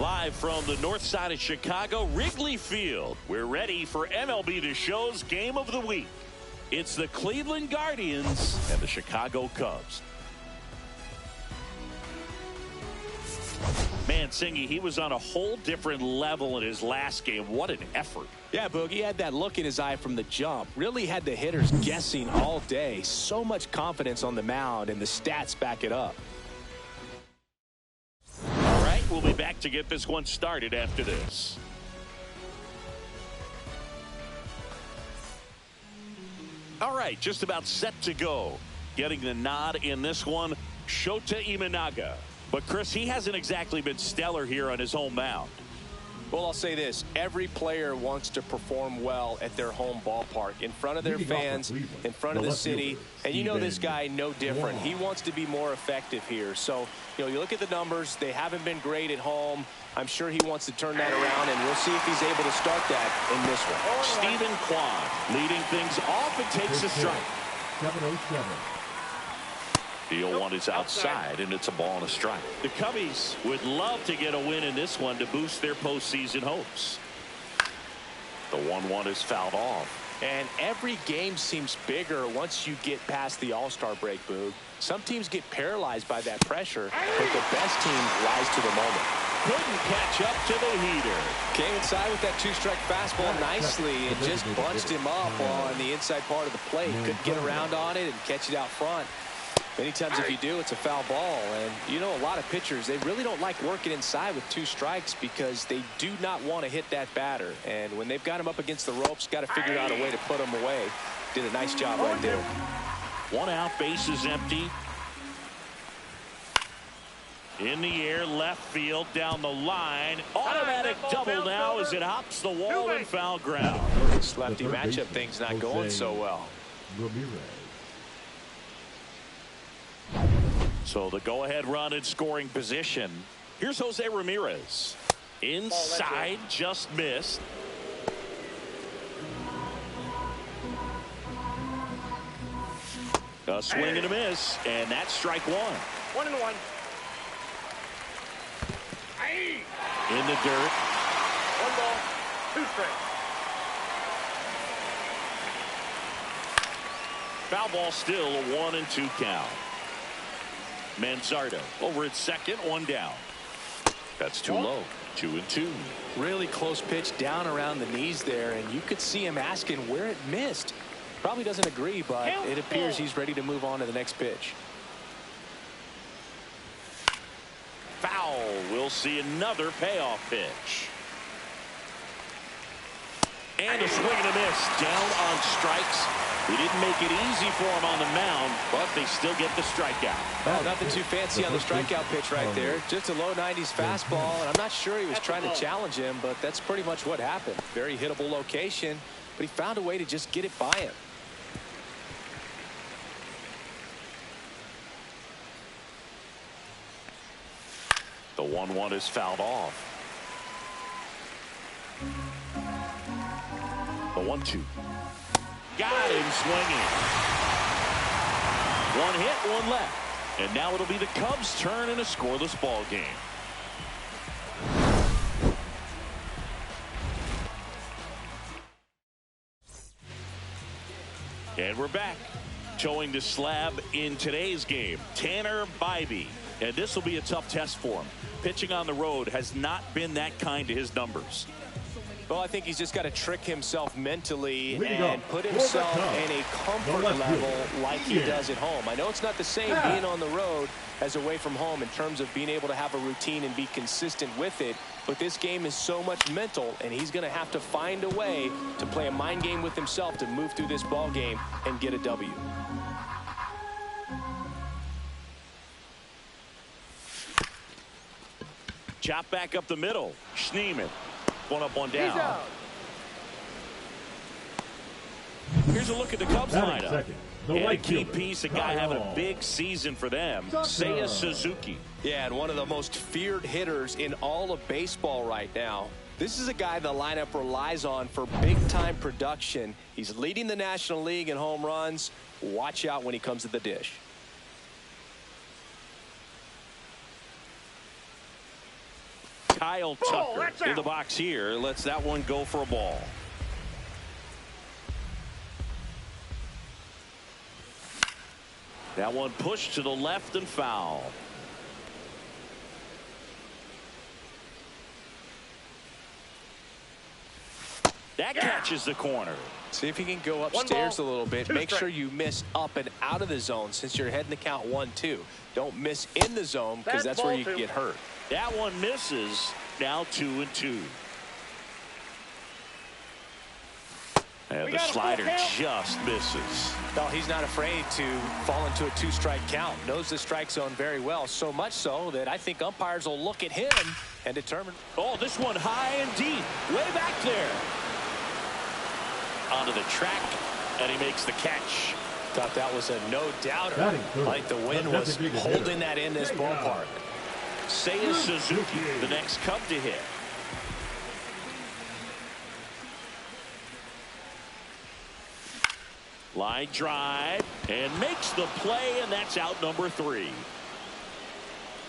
Live from the north side of Chicago, Wrigley Field. We're ready for MLB The Show's Game of the Week. It's the Cleveland Guardians and the Chicago Cubs. Man, Singy, he was on a whole different level in his last game. What an effort. Yeah, Boogie had that look in his eye from the jump. Really had the hitters guessing all day. So much confidence on the mound, and the stats back it up. All right, we'll be back to get this one started after this. All right, just about set to go. Getting the nod in this one, Shota Imanaga. But, Chris, he hasn't exactly been stellar here on his home mound. Well, I'll say this. Every player wants to perform well at their home ballpark, in front of their fans, in front of the city. And you know this guy no different. He wants to be more effective here. So, you look at the numbers. They haven't been great at home. I'm sure he wants to turn that around, and we'll see if he's able to start that in this one. Stephen Kwan leading things off and takes a strike. 7-0-7. The 0-1 is outside, and it's a ball and a strike. The Cubbies would love to get a win in this one to boost their postseason hopes. The 1-1 is fouled off. And every game seems bigger once you get past the All-Star break, Boog. Some teams get paralyzed by that pressure, but the best team rise to the moment. Couldn't catch up to the heater. Came inside with that two-strike fastball nicely and just bunched him up on the inside part of the plate. Couldn't get around on it and catch it out front. Many times if you do, it's a foul ball. And a lot of pitchers, they really don't like working inside with two strikes because they do not want to hit that batter. And when they've got him up against the ropes, got to figure out a way to put him away. Did a nice job right there. One out, base is empty. In the air, left field, down the line. Automatic double now as it hops the wall and foul ground. This lefty matchup thing's not going so well. So the go-ahead run in scoring position. Here's Jose Ramirez. Inside, just missed. A swing and a miss, and that's strike one. 1-1. In the dirt. 1 ball, 2 strikes. Foul ball still, a 1-2 count. Manzardo over at second, 1 down. That's too low. 2-2. Really close pitch down around the knees there, and you could see him asking where it missed. Probably doesn't agree, but it appears he's ready to move on to the next pitch. Foul. We'll see another payoff pitch. And a swing and a miss. Down on strikes. He didn't make it easy for him on the mound, but they still get the strikeout. Well, nothing too fancy on the strikeout pitch right there. Just a low 90s fastball, and I'm not sure he was trying to challenge him, but that's pretty much what happened. Very hittable location, but he found a way to just get it by him. The 1-1 is fouled off. The 1-2. Got him swinging. 1 hit, 1 left. And now it'll be the Cubs' turn in a scoreless ball game. And we're back. Towing the slab in today's game, Tanner Bybee. And this will be a tough test for him. Pitching on the road has not been that kind to his numbers. Well, I think he's just got to trick himself mentally and put himself in a comfort level like he does at home. I know it's not the same being on the road as away from home in terms of being able to have a routine and be consistent with it. But this game is so much mental, and he's going to have to find a way to play a mind game with himself to move through this ball game and get a W. Chop back up the middle. Schneemann. 1 up, 1 down. Here's a look at the Cubs lineup. And a key piece, a guy having a big season for them, Seiya Suzuki. Yeah, and one of the most feared hitters in all of baseball right now. This is a guy the lineup relies on for big-time production. He's leading the National League in home runs. Watch out when he comes to the dish. Kyle Tucker in the box here. Lets that one go for a ball. That one pushed to the left and foul. That catches the corner. See if you can go upstairs a little bit. Make sure you miss up and out of the zone since you're heading to count 1-2. Don't miss in the zone because that's where you can get hurt. That one misses. Now 2-2. And the slider just misses. No, he's not afraid to fall into a 2-strike count. Knows the strike zone very well. So much so that I think umpires will look at him and determine. Oh, this one high and deep. Way back there. Onto the track, and he makes the catch. Thought that was a no-doubter. Like the wind was holding that in this ballpark. Seiya Suzuki, the next Cub to hit. Line drive, and makes the play, and that's out number 3.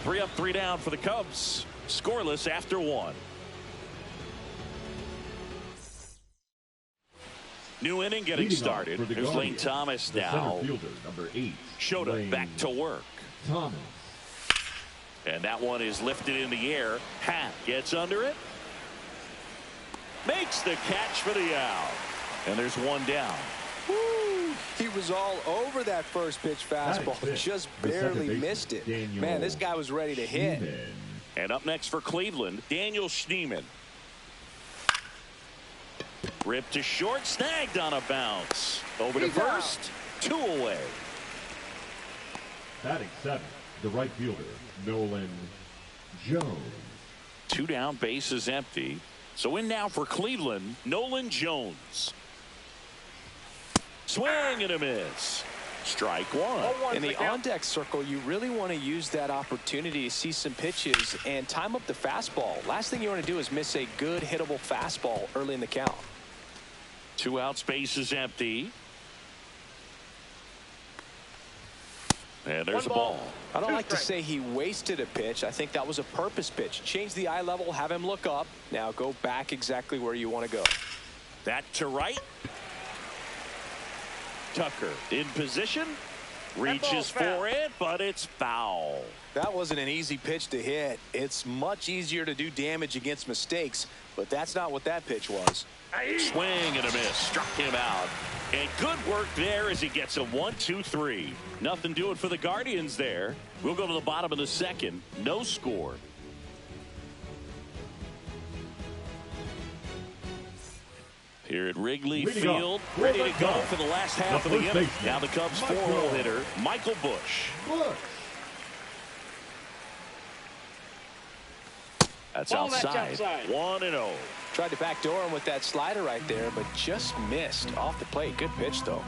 3 up, 3 down for the Cubs. Scoreless after 1. New inning getting started. There's Lane Thomas now. Number 8. Shota back to work. Thomas. And that one is lifted in the air. Hat gets under it. Makes the catch for the out. And there's one down. Woo! He was all over that first pitch fastball. Just barely missed it. Man, this guy was ready to hit. And up next for Cleveland, Daniel Schneemann. Ripped to short, snagged on a bounce. Over to first, 2 away. Batting 7, the right fielder, Nolan Jones. 2 down, bases empty. So in now for Cleveland, Nolan Jones. Swing and a miss. Strike 1. In the on-deck circle, you really want to use that opportunity to see some pitches and time up the fastball. Last thing you want to do is miss a good hittable fastball early in the count. 2 outs, bases empty. And there's a ball. I don't like to say he wasted a pitch. I think that was a purpose pitch. Change the eye level, have him look up. Now go back exactly where you want to go. That to right. Tucker in position. Reaches for it, but it's foul. That wasn't an easy pitch to hit. It's much easier to do damage against mistakes, but that's not what that pitch was. Swing and a miss. Struck him out. And good work there as he gets a 1-2-3. Nothing doing for the Guardians there. We'll go to the bottom of the second. No score. Here at Wrigley Field, ready to go for the last half of the inning. Now the Cubs' 4-hole hitter, Michael Busch. That's outside. 1-0. Tried to backdoor him with that slider right there, but just missed off the plate. Good pitch, though.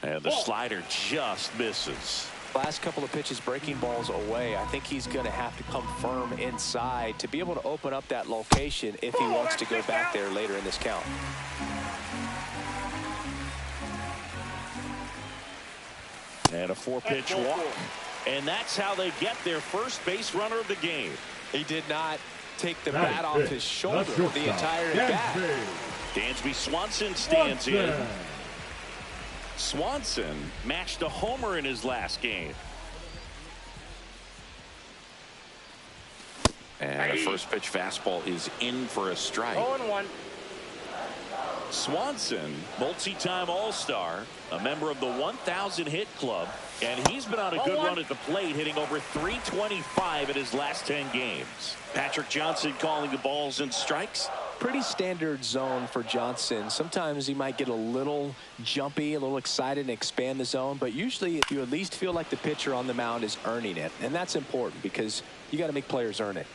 And the slider just misses. Last couple of pitches breaking balls away. I think he's going to have to come firm inside to be able to open up that location if he wants to go back there later in this count. And a 4-pitch walk. And that's how they get their first base runner of the game. He did not take the bat off his shoulder the entire at-bat. Dansby Swanson stands in. Swanson matched a homer in his last game. And a first pitch fastball is in for a strike. 0-1. Swanson, multi-time All-Star, a member of the 1,000 hit club, and he's been on a good run at the plate, hitting over 325 in his last 10 games. Patrick Johnson calling the balls and strikes. Pretty standard zone for Johnson. Sometimes he might get a little jumpy, a little excited and expand the zone, but usually you at least feel like the pitcher on the mound is earning it, and that's important because you got to make players earn it.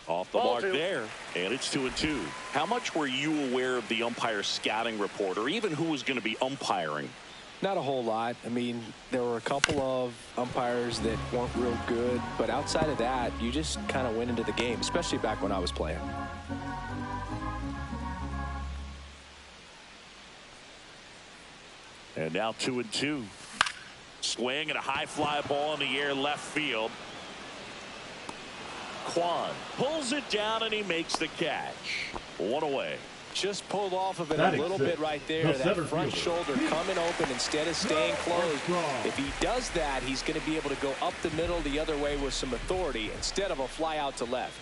Off the mark there, and it's 2-2. How much were you aware of the umpire scouting report, or even who was going to be umpiring? Not a whole lot. I mean, there were a couple of umpires that weren't real good, but outside of that, you just kind of went into the game, especially back when I was playing. And now 2-2. Swing and a high fly ball in the air left field. Kwan pulls it down and he makes the catch. One away. Just pulled off of it a little bit right there. That front shoulder coming open instead of staying closed. If he does that, he's going to be able to go up the middle the other way with some authority instead of a fly out to left.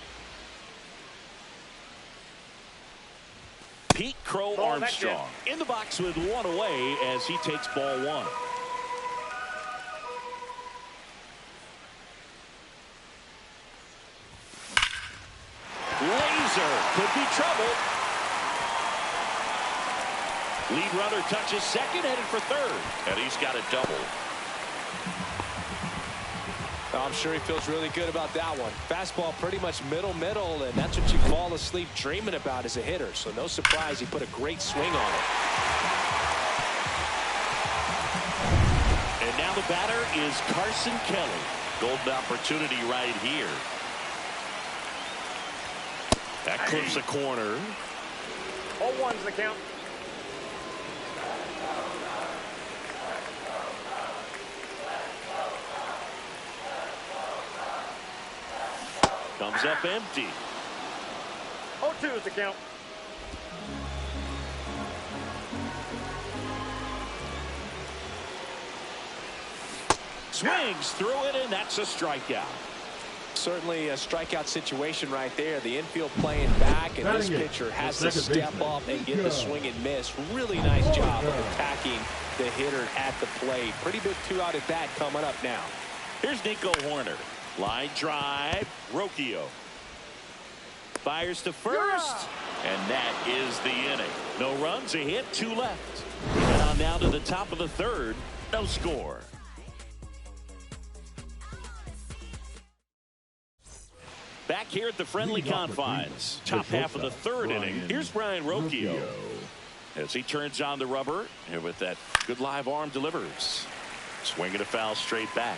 Pete Crow Armstrong in the box with one away as he takes ball one. Laser could be trouble. Lead runner touches second, headed for third, and he's got a double. I'm sure he feels really good about that one. Fastball pretty much middle, and that's what you fall asleep dreaming about as a hitter. So no surprise he put a great swing on it. And now the batter is Carson Kelly. Golden opportunity right here. That clips the corner. 0-1's the count. Comes up empty. 0-2 is the count. Swings through it, and that's a strikeout. Certainly a strikeout situation right there. The infield playing back, and this pitcher has to step up and get the swing and miss. Really nice job of attacking the hitter at the plate. Pretty big two-out at bat coming up now. Here's Nico Horner. Line drive. Rocchio fires to first, and that is the inning. No runs, a hit, 2 left. And on down to the top of the third. No score. Back here at the friendly confines. Top half of the third inning. Here's Brian Rocchio as he turns on the rubber, and with that good live arm delivers. Swinging a foul straight back.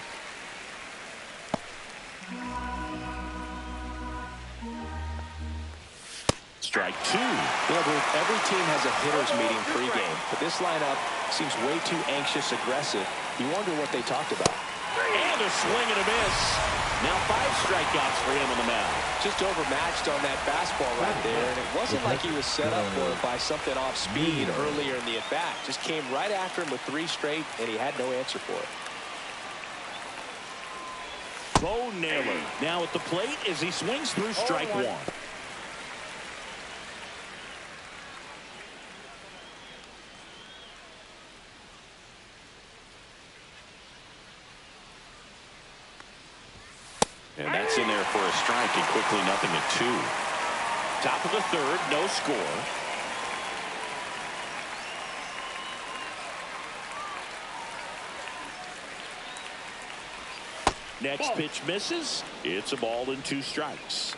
Strike 2. Every team has a hitters meeting pregame, but this lineup seems way too anxious, aggressive. You wonder what they talked about. And a swing and a miss. Now 5 strikeouts for him on the mound. Just overmatched on that fastball right there, and it wasn't like he was set up for it by something off speed earlier in the at-bat. Just came right after him with 3 straight, and he had no answer for it. Bo Naylor now at the plate as he swings through strike 1. And that's in there for a strike, and quickly nothing at 2. Top of the third, no score. Next pitch misses. It's a ball and 2 strikes.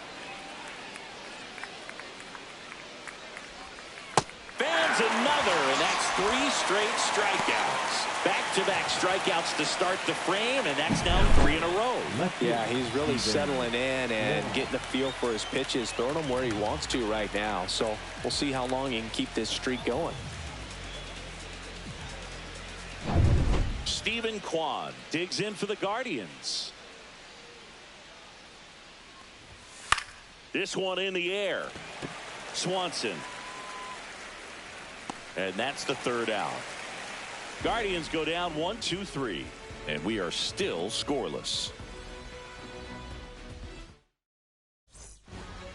Fans another, and that's 3 straight strikeouts. Back-to-back strikeouts to start the frame, and that's now 3 in a row. Yeah, he's really settling in and getting a feel for his pitches, throwing them where he wants to right now. So we'll see how long he can keep this streak going. Stephen Kwan digs in for the Guardians. This one in the air. Swanson. And that's the 3rd out. Guardians go down 1-2-3, and we are still scoreless.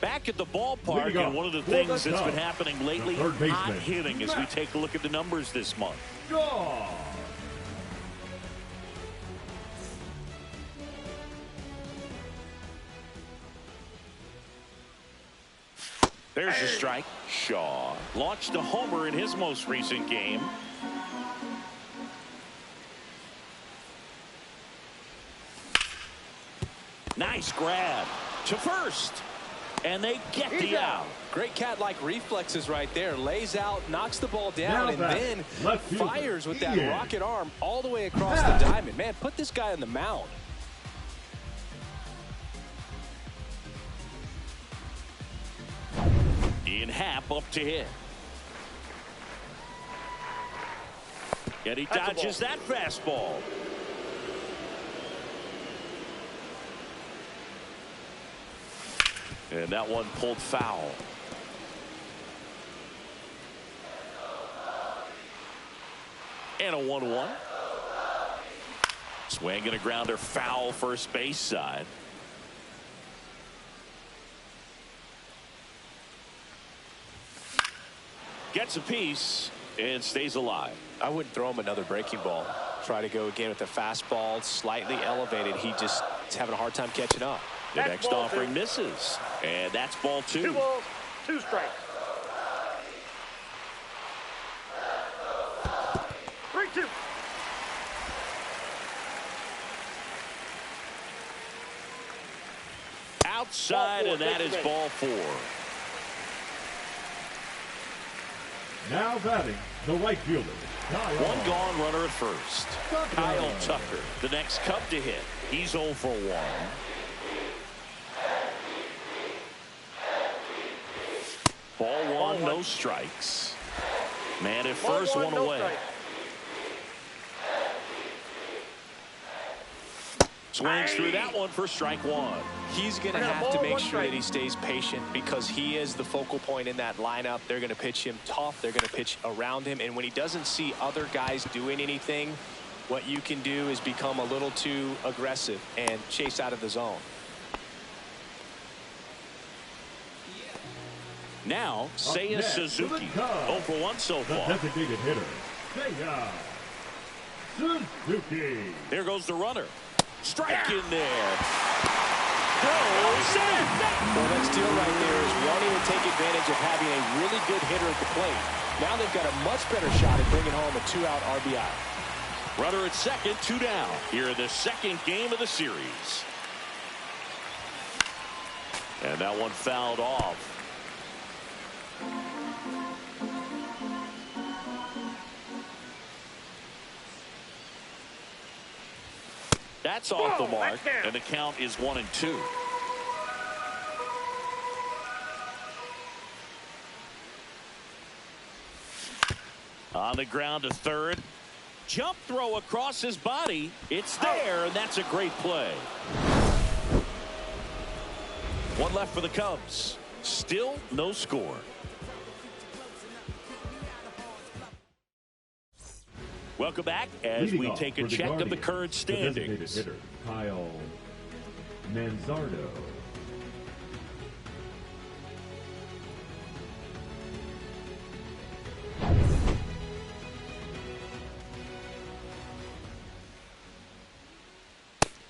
Back at the ballpark, and one of the things that's been happening lately, hot hitting as we take a look at the numbers this month. There's a strike. Shaw launched a homer in his most recent game. Nice grab to first, and they get the out. Great cat-like reflexes right there. Lays out, knocks the ball down, and then fires with that rocket arm all the way across the diamond. Man, put this guy on the mound. Ian Happ up to hit. And he dodges that fastball. And that one pulled foul. And a 1-1. Swinging a grounder, foul first base side. Gets a piece and stays alive. I wouldn't throw him another breaking ball. Try to go again with the fastball, slightly elevated. He just is having a hard time catching up. The next offering misses. And that's ball 2. 2 balls, 2 strikes. 3-2. Outside, and that is ball 4. Now batting, the right fielder, Kyle. One gone, runner at first. Kyle Tucker, the next Cub to hit. He's 0 for 1. Ball 1, no strikes. Man at first, one away. Swings through that one for strike 1. He's going to have to make sure that he stays patient because he is the focal point in that lineup. They're going to pitch him tough. They're going to pitch around him. And when he doesn't see other guys doing anything, what you can do is become a little too aggressive and chase out of the zone. Now, Seiya Suzuki. 0 for 1 so far. The designated hitter, Seiya Suzuki. There goes the runner. Strike in there. Goes in. Well, that steal right there is wanting to take advantage of having a really good hitter at the plate. Now they've got a much better shot at bringing home a 2-out RBI. Runner at second, 2 down. Here in the second game of the series. And that one fouled off. That's off the mark, and the count is 1-2. On the ground to third. Jump throw across his body. It's there, and that's a great play. One left for the Cubs. Still no score. Welcome back as we take a check of the current standings. The hitter, Kyle Manzardo.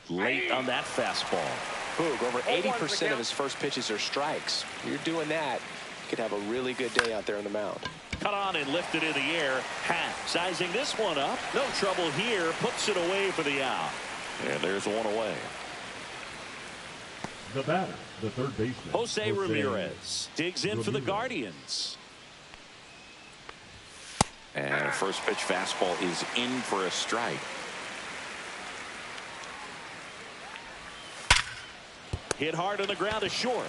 Late on that fastball. Boog, over 80% of his first pitches are strikes. You're doing that, you could have a really good day out there on the mound. Cut on and lifted in the air. Hat sizing this one up. No trouble here. Puts it away for the out. And there's one away. The batter, the third baseman, Jose Ramirez digs in for the Guardians. And first pitch fastball is in for a strike. Hit hard on the ground to short.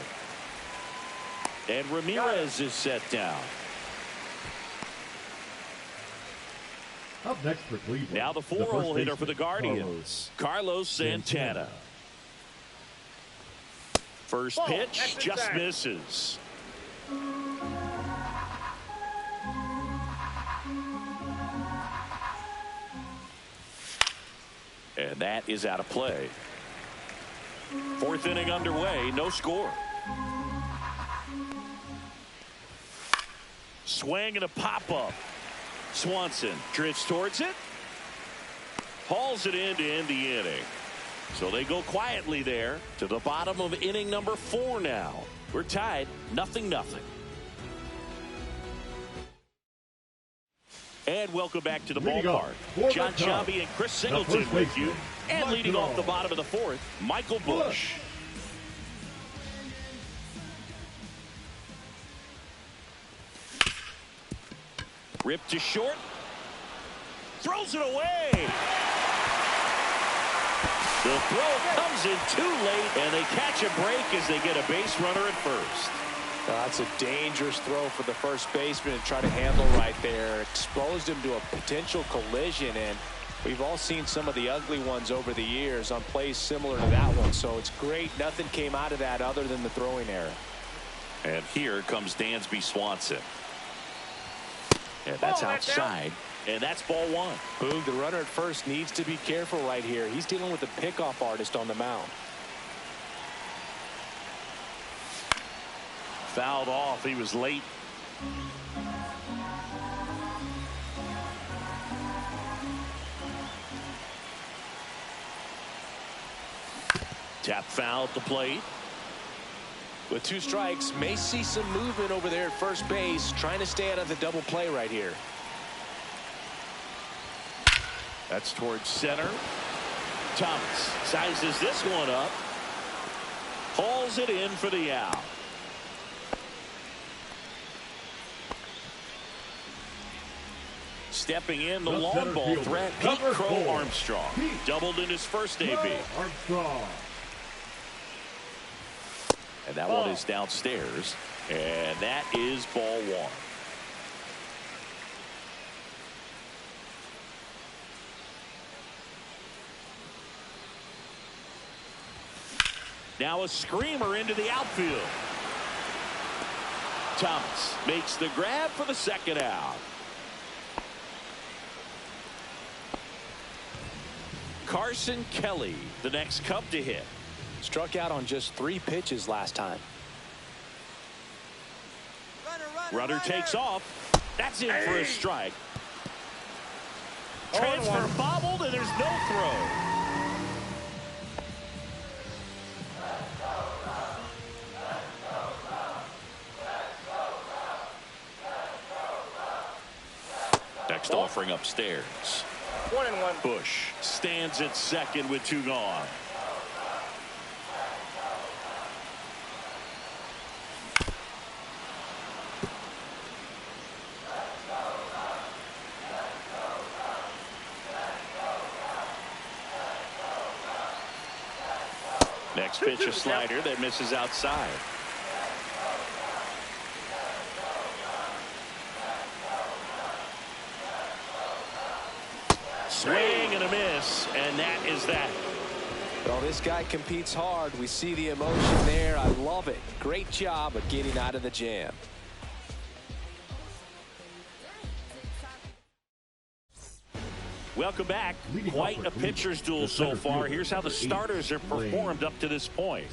And Ramirez is set down. Up next for Cleveland. Now the 4-hole hitter for the Guardians, Carlos Santana. First pitch just misses. And that is out of play. Fourth inning underway, no score. Swing and a pop-up. Swanson drifts towards it. Hauls it in to end the inning. So they go quietly there to the bottom of inning number 4 now. We're tied 0-0. And welcome back to the ballpark. John Sciambi and Chris Singleton with you. And leading off the bottom of the 4th, Michael Busch. Ripped to short. Throws it away. The throw comes in too late, and they catch a break as they get a base runner at first. That's a dangerous throw for the first baseman to try to handle right there. Exposed him to a potential collision, and We've all seen some of the ugly ones over the years on plays similar to that one, so it's great nothing came out of that other than the throwing error. And here comes Dansby Swanson. And that's outside. And that's ball one. Boog, the runner at first needs to be careful right here. He's dealing with a pickoff artist on the mound. Fouled off. He was late. Tap foul at the plate. With 2 strikes, may see some movement over there at first base, trying to stay out of the double play right here. That's towards center. Thomas sizes this one up. Hauls it in for the out. Stepping in, the long ball threat, Pete Crow Armstrong. Doubled in his first AB. And that one is downstairs. And that is ball one. Now a screamer into the outfield. Thomas makes the grab for the second out. Carson Kelly, the next Cub to hit. Struck out on just 3 pitches last time. Runner takes off. That's in for a strike. Transfer bobbled, and there's no throw. Next offering upstairs. 1-1. Bush stands at second with 2 gone. Next pitch, a slider that misses outside. Swing and a miss, and that is that. Well, this guy competes hard. We see the emotion there. I love it. Great job of getting out of the jam. Welcome back. Quite a pitcher's duel so far. Here's how the starters have performed up to this point.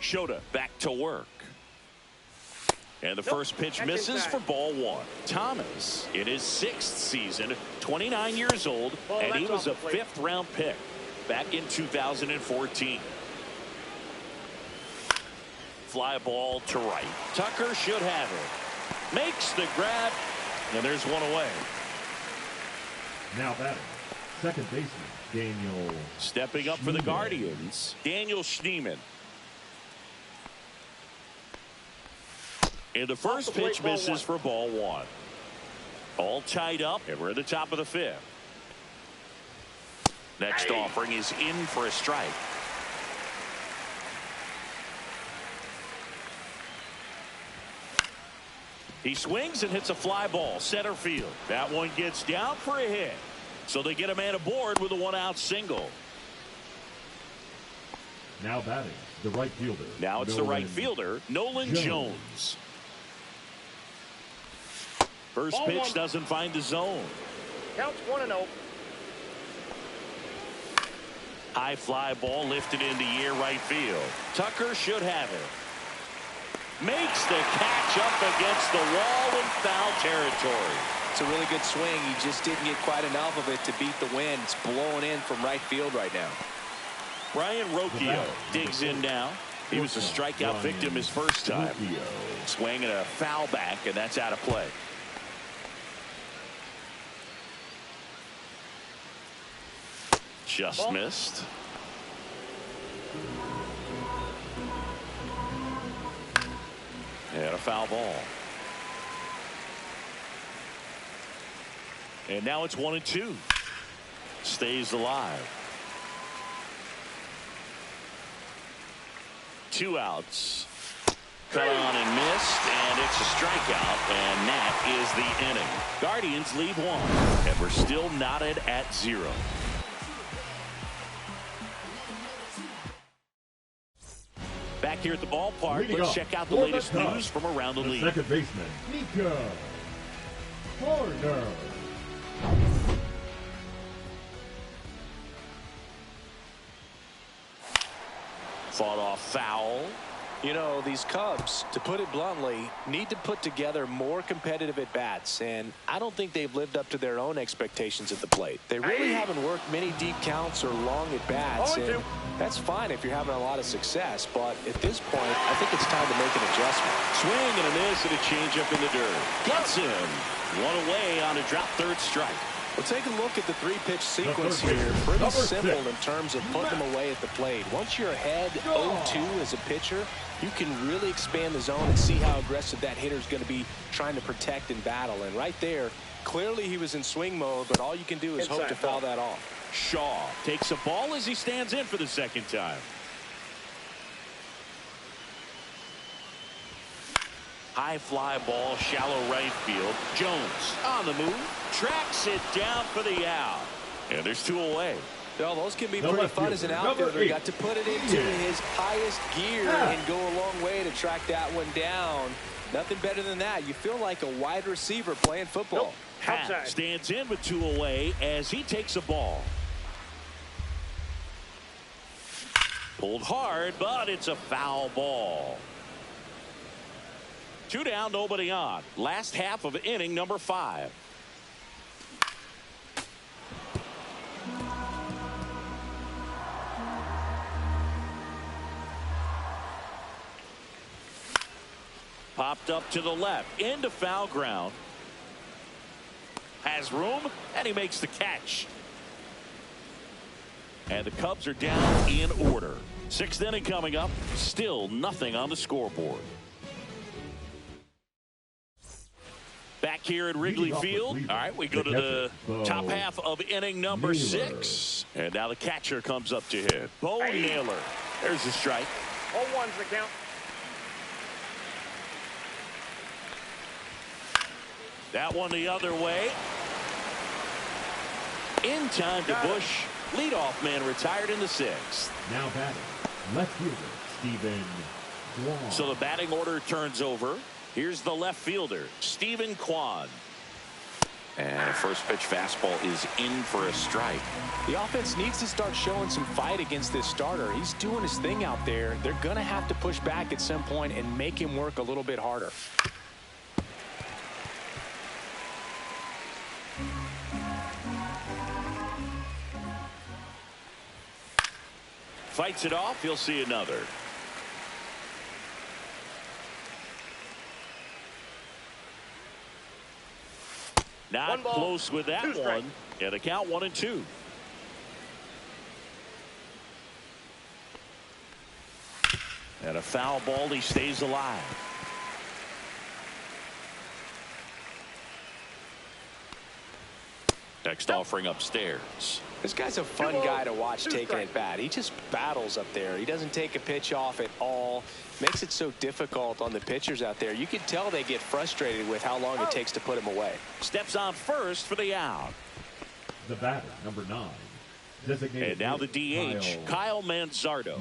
Shota back to work. And the first pitch misses for ball one. Thomas in his 6th season, 29 years old, and he was a 5th-round pick back in 2014. Fly ball to right. Tucker should have it. Makes the grab, and there's one away. Now batting, second baseman, Daniel. Stepping up for the Guardians, Daniel Schneemann. And the first pitch misses for ball one. All tied up, and we're at the top of the 5th. Next offering is in for a strike. He swings and hits a fly ball center field. That one gets down for a hit. So they get a man aboard with a 1-out single. Now batting, the right fielder. Now it's the right fielder, Nolan Jones. First pitch doesn't find the zone. Counts 1-0. High fly ball lifted into air right field. Tucker should have it. Makes the catch up against the wall in foul territory. It's a really good swing. He just didn't get quite enough of it to beat the wind. It's blowing in from right field right now. Brian Rocchio digs in now. He was a strikeout victim his first time. Swinging a foul back, and that's out of play. Just missed. And a foul ball. And now it's 1-2. Stays alive. 2 outs. cut on and missed, and it's a strikeout, and that is the inning. Guardians leave one, and we're still knotted at 0. Back here at the ballpark, let's check out the latest news from around the league. Second baseman, Nico Horner. Fought off foul. You know, these Cubs, to put it bluntly, need to put together more competitive at-bats, and I don't think they've lived up to their own expectations at the plate. They really haven't worked many deep counts or long at-bats, and that's fine if you're having a lot of success, but at this point, I think it's time to make an adjustment. Swing and a miss and a changeup in the dirt. Gets him. One away on a drop third strike. Well, take a look at the three-pitch sequence here. Pretty simple in terms of putting them away at the plate. Once you're ahead 0-2 as a pitcher, you can really expand the zone and see how aggressive that hitter is going to be trying to protect and battle. And right there, clearly he was in swing mode, but all you can do is hope to foul that off. Shaw takes a ball as he stands in for the second time. High fly ball, shallow right field. Jones on the move, tracks it down for the out. And there's 2 away. Well, those can be pretty fun as an outfielder. Got to put it into his highest gear and go a long way to track that one down. Nothing better than that. You feel like a wide receiver playing football. Happ stands in with 2 away as he takes a ball. Pulled hard, but it's a foul ball. 2 down, nobody on. Last half of inning number 5. Popped up to the left, into foul ground. Has room, and he makes the catch. And the Cubs are down in order. 6th inning coming up. Still nothing on the scoreboard. Back here at Wrigley Field. All right, we go to the top half of inning number 6. And now the catcher comes up to hit. Bo Naylor. There's the strike. 0-1's the count. That one the other way. In time to Bush. Leadoff man retired in the 6th. Now batting, left fielder Stephen Kwan. So the batting order turns over. Here's the left fielder, Stephen Kwan. And first pitch fastball is in for a strike. The offense needs to start showing some fight against this starter. He's doing his thing out there. They're going to have to push back at some point and make him work a little bit harder. Fights it off. He'll see another. Not close with that one. And a count 1-2. And a foul ball. He stays alive. Next offering upstairs. This guy's a fun guy to watch taking at bat. He just battles up there. He doesn't take a pitch off at all. Makes it so difficult on the pitchers out there. You can tell they get frustrated with how long it takes to put him away. Steps on first for the out. The batter, number 9. Designated and now the DH, Kyle Manzardo.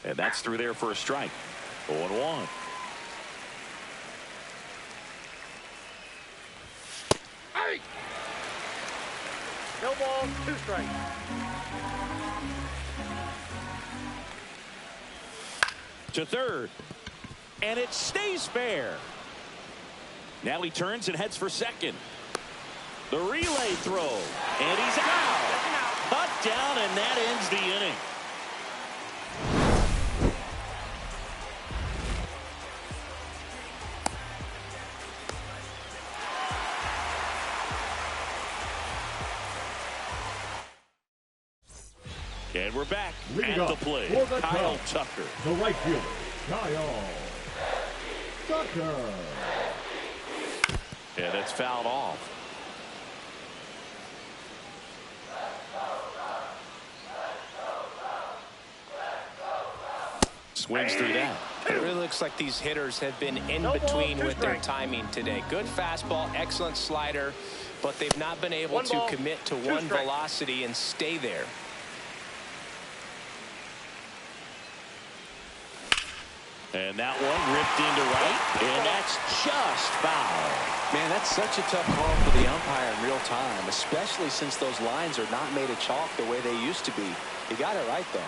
And that's through there for a strike. 0-1. No ball, 2 strikes. To third. And it stays fair. Now he turns and heads for second. The relay throw. And he's out. Cut down, and that ends the inning. And we're back at the plate. Kyle Tucker. The right fielder, Kyle Tucker. And it's fouled off. swings through that. It really looks like these hitters have been in between with their timing today. Good fastball, excellent slider, but they've not been able to commit to one velocity and stay there. And that one ripped into right, and that's just foul. Man, that's such a tough call for the umpire in real time, especially since those lines are not made of chalk the way they used to be. He got it right, though.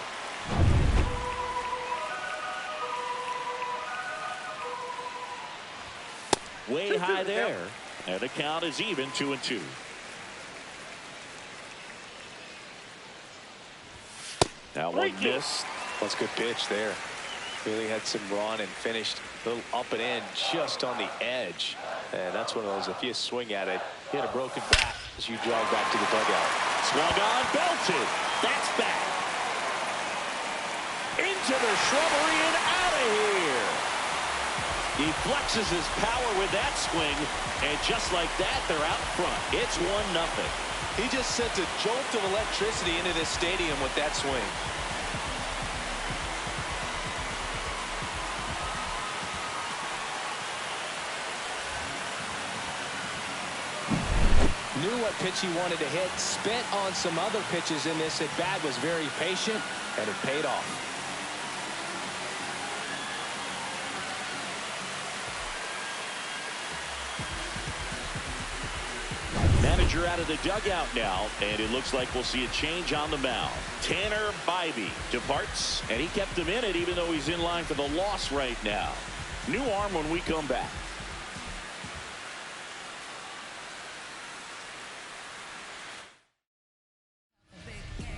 Way high there, and the count is even 2-2. That one missed. That's a good pitch there. Really had some run and finished a little up and in just on the edge. And that's one of those, if you swing at it, you had a broken bat as you drive back to the dugout. Swung on, belted. That's back. Into the shrubbery and out of here. He flexes his power with that swing, and just like that, they're out front. It's 1-0. He just sent a jolt of electricity into this stadium with that swing. Knew what pitch he wanted to hit, spent on some other pitches in this at bat, was very patient, and it paid off. Manager out of the dugout now, and it looks like we'll see a change on the mound. Tanner Bybee departs, and he kept him in it even though he's in line for the loss right now. New arm when we come back.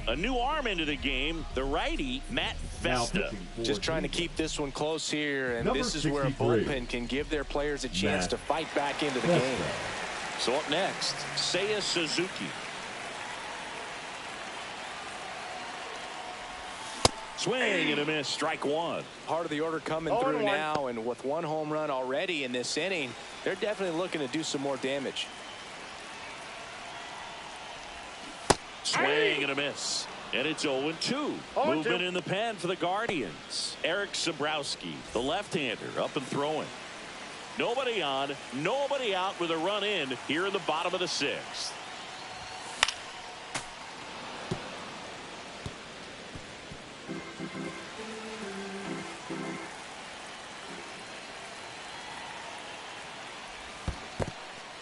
A new arm into the game, the righty, Matt Festa. Just trying to keep this one close here, and this is where a bullpen can give their players a chance to fight back into the game. So up next, Seiya Suzuki. Swing and a miss, strike one. Part of the order coming through now, and with one home run already in this inning, they're definitely looking to do some more damage. Swing and a miss. And it's 0-2. Movement in the pen for the Guardians. Eric Sabrowski, the left-hander, up and throwing. Nobody on, nobody out with a run in here in the bottom of the sixth.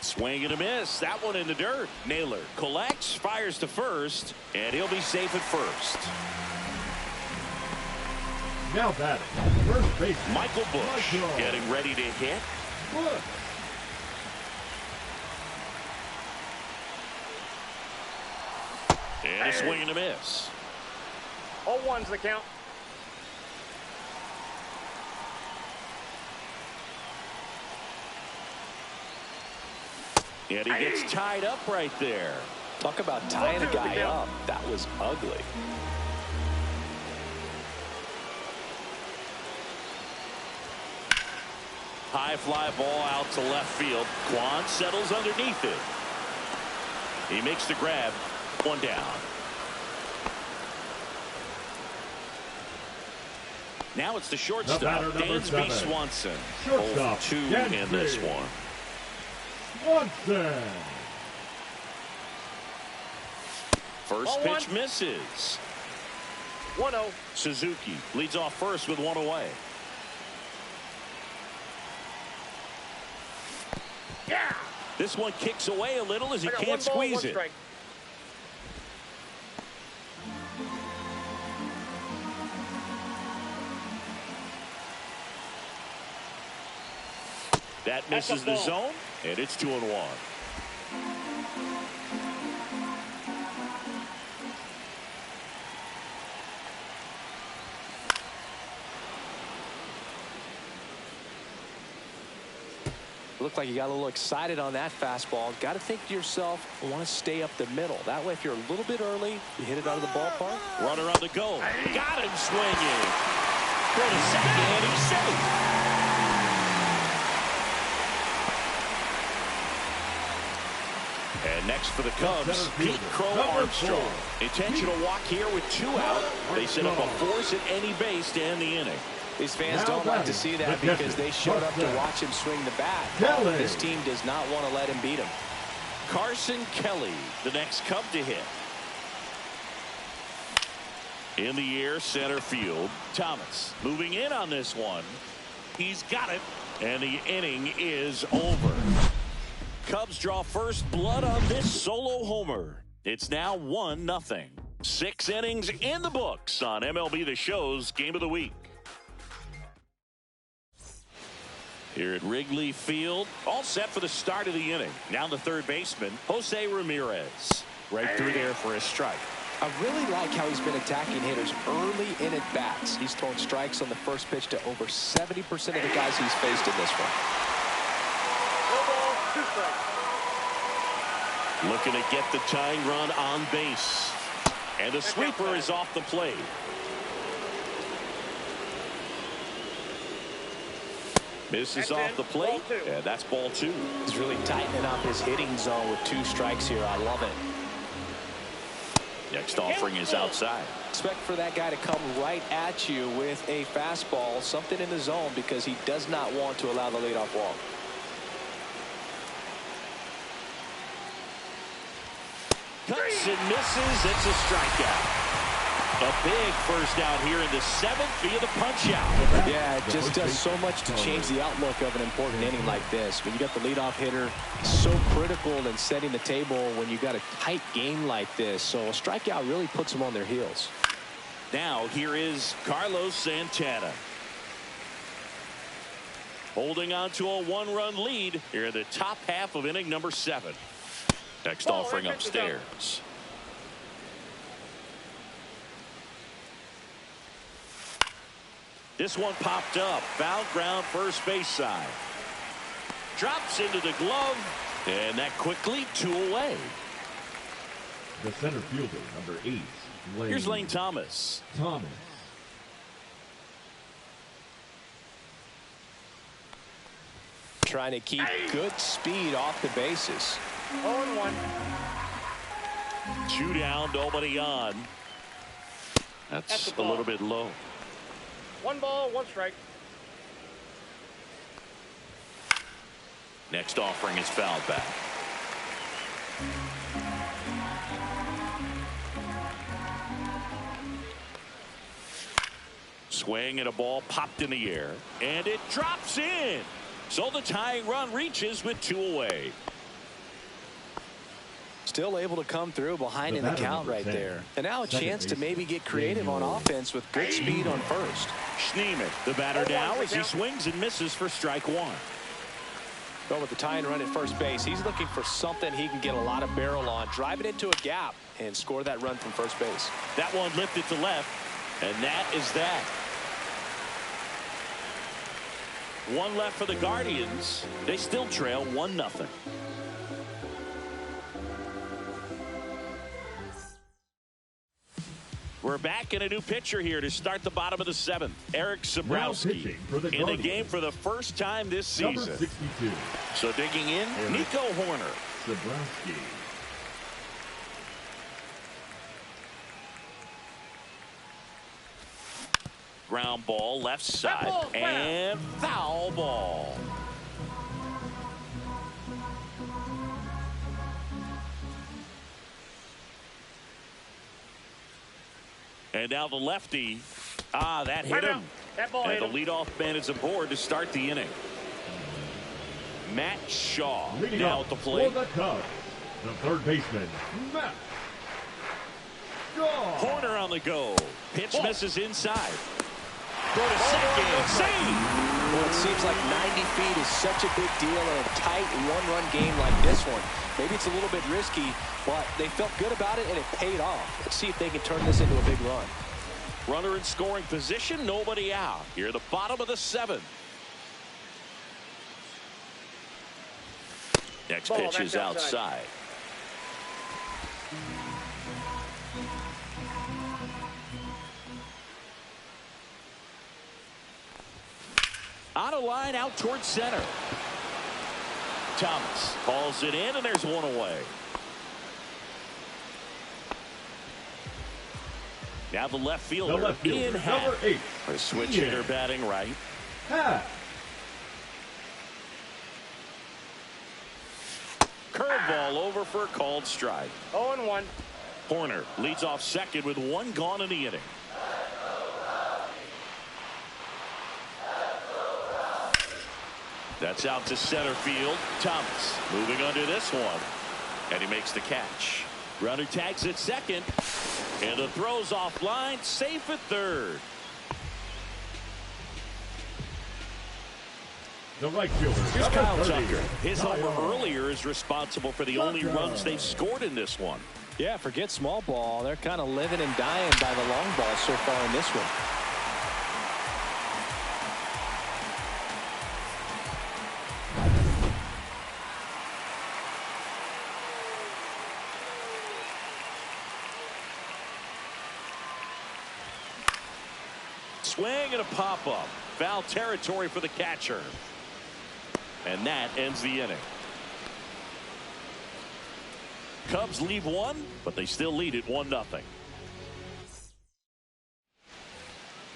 Swing and a miss. That one in the dirt. Naylor collects, fires to first, and he'll be safe at first. Now batting, first base, Michael Busch getting ready to hit. And a swing and a miss. 0-1's the count. And he gets tied up right there. Talk about tying a guy up. That was ugly. High fly ball out to left field. Kwan settles underneath it. He makes the grab. One down. Now it's the shortstop, Dansby Swanson. 0-2 in this one. Swanson. First pitch misses. 1-0. Suzuki leads off first with one away. Yeah. This one kicks away a little as he can't squeeze it. Strike. That misses the zone, and it's 2-1. Looked like you got a little excited on that fastball. Got to think to yourself, I want to stay up the middle. That way, if you're a little bit early, you hit it out of the ballpark. Runner on the go. Got him swinging. Go to second, and he's safe. And next for the Cubs, Pete Crow Armstrong. Intentional walk here with 2 out. They set up a force at any base to end the inning. These fans don't like to see that because they showed up to watch him swing the bat. This team does not want to let him beat him. Carson Kelly, the next Cub to hit. In the air, center field. Thomas moving in on this one. He's got it, and the inning is over. Cubs draw first blood on this solo homer. It's now 1-0. 6 innings in the books on MLB The Show's Game of the Week. Here at Wrigley Field, all set for the start of the inning. Now the third baseman, Jose Ramirez. Right through there for a strike. I really like how he's been attacking hitters early in at bats. He's thrown strikes on the first pitch to over 70% of the guys he's faced in this one. Looking to get the tying run on base. And the sweeper is off the plate. Misses off the plate. Yeah, that's ball 2. He's really tightening up his hitting zone with 2 strikes here. I love it. Next offering is outside. Expect for that guy to come right at you with a fastball, something in the zone, because he does not want to allow the leadoff walk. Cuts and misses. It's a strikeout. A big first out here in the 7th via the punch out. Yeah, it just does so much to change the outlook of an important inning like this. When you got the leadoff hitter, so critical in setting the table when you got a tight game like this. So a strikeout really puts them on their heels. Now here is Carlos Santana. Holding on to a 1-run lead here in the top half of inning number 7. Next offering upstairs. This one popped up. Foul ground first base side. Drops into the glove. And that quickly 2 away. The center fielder, number 8. Here's Lane Thomas. Trying to keep good speed off the bases. 0-1. 2 down, nobody on. That's a little bit low. 1 ball, 1 strike. Next offering is fouled back. Swing and a ball popped in the air, and it drops in. So the tying run reaches with 2 away. Still able to come through behind in the count right there. And now a chance to maybe get creative on offense with good speed on first. Schneemann, the batter now as he swings and misses for strike 1. Well, with the tying run at first base, he's looking for something he can get a lot of barrel on, drive it into a gap, and score that run from first base. That one lifted to left, and that is that. 1 left for the Guardians. They still trail 1-0. We're back in a new pitcher here to start the bottom of the 7th. Eric Sabrowski in the game for the first time this season. Number 62. So digging in, Nico Horner. Sabrowski. Ground ball left side and foul ball. And now the lefty. That hit him. That ball hit and the him. leadoff man is aboard to start the inning. Matt Shaw now at the plate. For the Cubs, the third baseman, Matt Shaw. Horner on the go. Pitch misses inside. Go to second. Save. Well, it seems like 90 feet is such a big deal in a tight 1-run game like this one. Maybe it's a little bit risky, but they felt good about it, and it paid off. Let's see if they can turn this into a big run. Runner in scoring position, nobody out. Here at the bottom of the 7th. Next pitch is outside. On a line out towards center. Thomas calls it in, and there's 1 away. Now the left fielder, in half. number 8. A switch hitter batting right. Half. Curveball over for a called strike. 0-1. Horner leads off second with 1 gone in the inning. That's out to center field. Thomas moving under this one. And he makes the catch. Runner tags at second. And the throw's offline. Safe at third. The right fielder. Here's number Kyle 30. Tucker. His homer earlier is responsible for the only runs they've scored in this one. Yeah, forget small ball. They're kind of living and dying by the long ball so far in this one. Swing and a pop-up. Foul territory for the catcher. And that ends the inning. Cubs leave one, but they still lead it 1-0.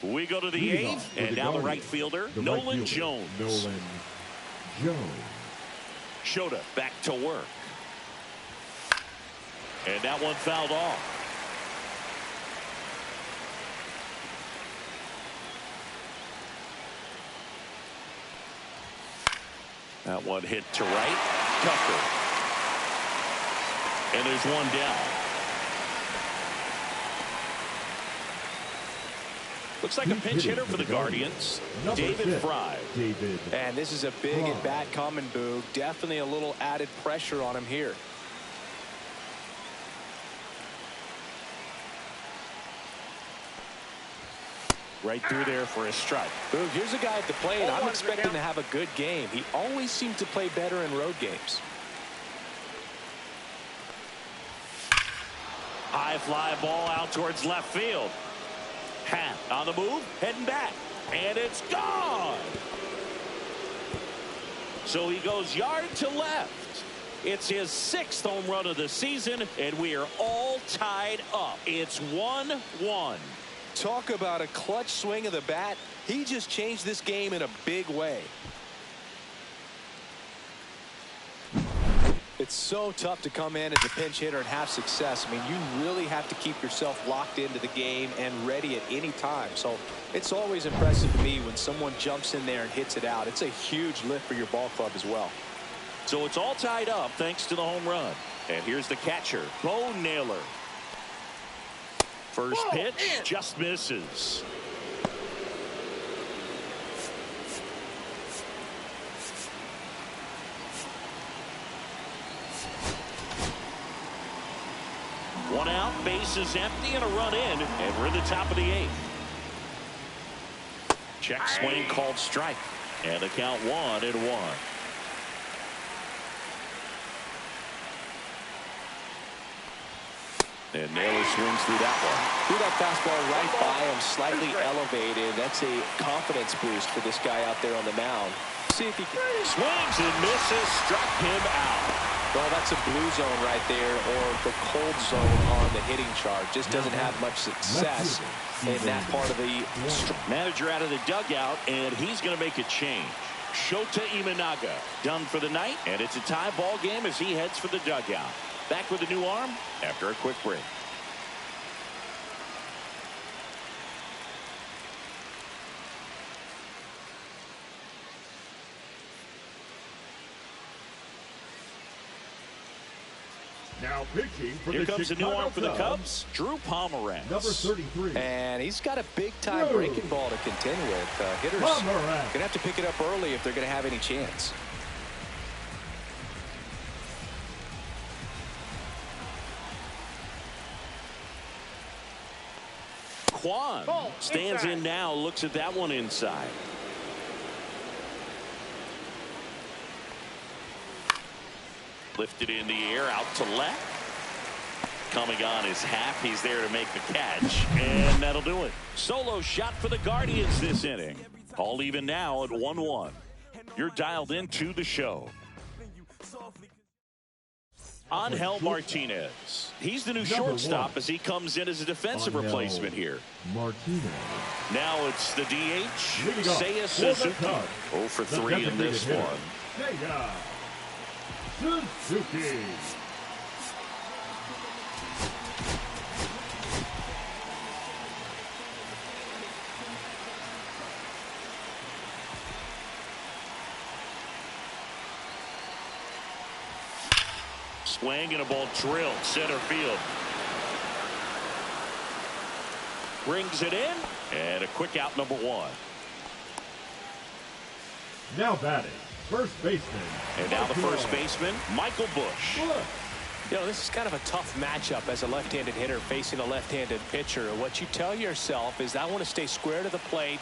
We go to the 8th, and now the right fielder, Nolan Jones. Nolan Jones. Shota back to work. And that one fouled off. That one hit to right. Tucker. And there's one down. Looks like a pinch hitter for the Guardians. David Fry. And this is a big at bat coming, Boog. Definitely a little added pressure on him here. Right through there for a strike. Boog, here's a guy at the plate. I'm expecting to have a good game. He always seems to play better in road games. High fly ball out towards left field. Happ on the move, heading back. And it's gone. So he goes yard to left. It's his 6th home run of the season, and we are all tied up. It's 1-1. Talk about a clutch swing of the bat. He just changed this game in a big way. It's so tough to come in as a pinch hitter and have success. I mean, you really have to keep yourself locked into the game and ready at any time. So it's always impressive to me when someone jumps in there and hits it out. It's a huge lift for your ball club as well. So it's all tied up thanks to the home run. And here's the catcher, Bo Naylor. First pitch just misses. One out, bases empty, and a run in, and we're in the top of the 8th. Check swing called strike, and the count 1-1. And Naylor swings through that one. Threw that fastball right by him, slightly elevated. That's a confidence boost for this guy out there on the mound. See if he can. Swings and misses, struck him out. Well, that's a blue zone right there, or the cold zone on the hitting chart. Just doesn't have much success in that part of the manager out of the dugout, and he's going to make a change. Shota Imanaga done for the night, and it's a tie ball game as he heads for the dugout. Back with a new arm after a quick break. Now pitching for Here the comes a new Chicago arm for the Cubs, Cubs, Drew Pomeranz. number 33. And he's got a big-time breaking ball to contend with. Hitters going to have to pick it up early if they're going to have any chance. Kwan stands in now, looks at that one inside. Lifted in the air, out to left. Coming on is Happ. He's there to make the catch, and that'll do it. Solo shot for the Guardians this inning. All even now at 1-1. You're dialed into the show. Angel Martinez. He's the new shortstop as he comes in as a defensive replacement here. Martinez. Now it's the DH, Seiya For the Suzuki. Cubs, 0 for 3 in this hitter, one. Seiya Suzuki. Swing and a ball drilled center field. Brings it in, and a quick out, number 1. Now batting, first baseman. And now the first baseman, Michael Busch. You know, this is kind of a tough matchup as a left-handed hitter facing a left-handed pitcher. What you tell yourself is I want to stay square to the plate,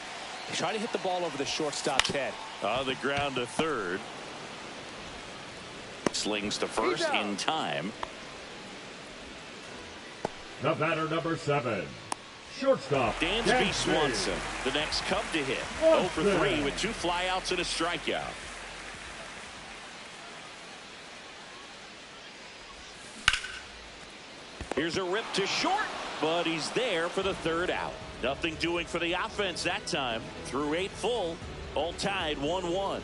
try to hit the ball over the shortstop's head. On the ground to third. Slings to first in time. The batter, number 7. Shortstop, Dansby Swanson, the next Cub to hit. 0 for 3 with 2 flyouts and a strikeout. Here's a rip to short, but he's there for the 3rd out. Nothing doing for the offense that time. Through 8 full, all tied 1-1.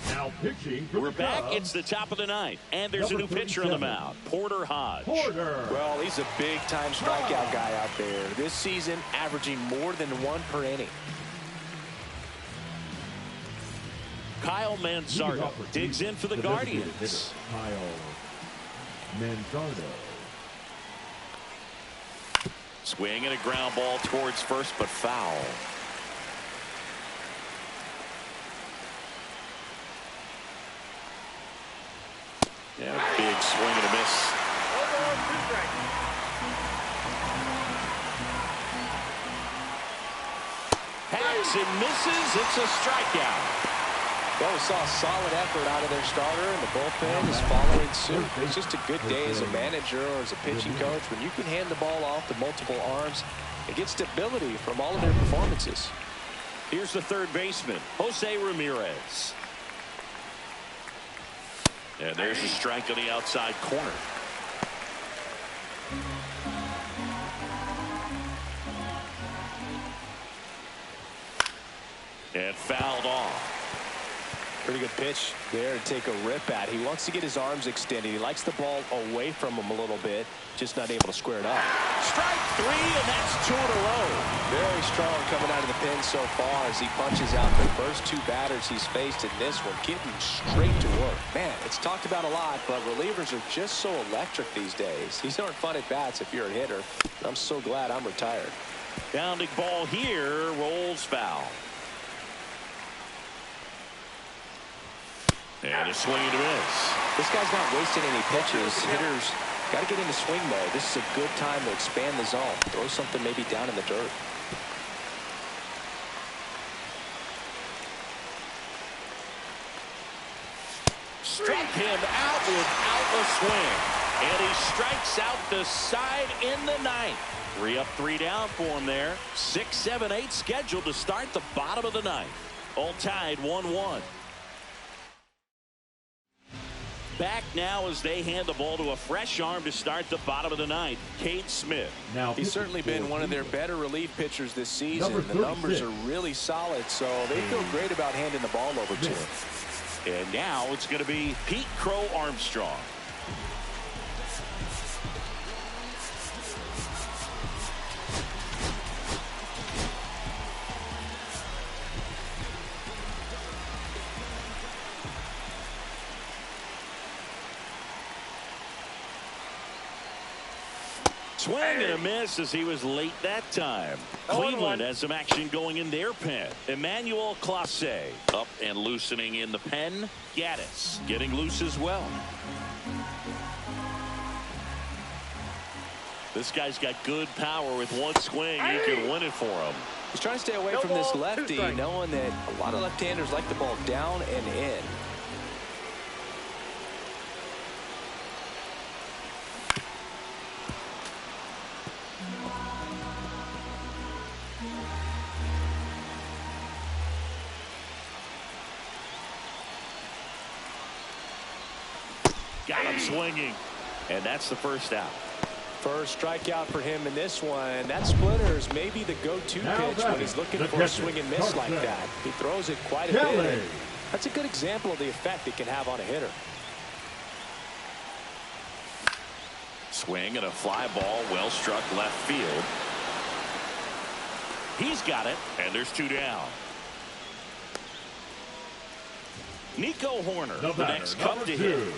Now pitching for We're the back. Cubs. It's the top of the 9th, and there's a new pitcher on the mound, Porter Hodge. Porter. Well, he's a big-time strikeout guy out there. This season, averaging more than 1 per inning. Kyle Manzardo digs in for the Guardians. Kyle Manzardo. Swing and a ground ball towards first, but foul. Yeah, big swing and a miss. 2 strikes. Hacks and misses. It's a strikeout. Well, we saw a solid effort out of their starter, and the bullpen is following suit. It's just a good day as a manager or as a pitching coach when you can hand the ball off to multiple arms and get stability from all of their performances. Here's the third baseman, Jose Ramirez. And there's a strike on the outside corner. And fouled off. Pretty good pitch there to take a rip at. He wants to get his arms extended. He likes the ball away from him a little bit, just not able to square it up. Strike 3, and that's 2 in a row. Very strong coming out of the pen so far as he punches out the first 2 batters he's faced in this one, getting straight to work. Man, it's talked about a lot, but relievers are just so electric these days. These aren't fun at bats if you're a hitter. I'm so glad I'm retired. Bounding ball here, rolls foul. And a swing and a miss. This guy's not wasting any pitches. Hitters got to get into swing mode. This is a good time to expand the zone. Throw something maybe down in the dirt. Struck him out without a swing. And he strikes out the side in the 9th. 3 up, 3 down for him there. 6, 7, 8 scheduled to start the bottom of the 9th. All tied 1-1. Back now as they hand the ball to a fresh arm to start the bottom of the 9th, Cade Smith. Now He's certainly been one of their better relief pitchers this season. The numbers are really solid, so they feel great about handing the ball over to him. And now it's going to be Pete Crow Armstrong. Swing and a miss as he was late that time. Cleveland has some action going in their pen. Emmanuel Clase up and loosening in the pen. Gaddis getting loose as well. This guy's got good power. With one swing, you can win it for him. He's trying to stay away from this lefty, knowing that a lot of left-handers like the ball down and in. comes swinging, and that's the first out. First strikeout for him in this one. That splitter is maybe the go-to pitch when he's looking for a swing and miss like that. He throws it quite a bit. That's a good example of the effect it can have on a hitter. Swing and a fly ball, well struck left field. He's got it, and there's 2 down. Nico Horner, the next come to hit.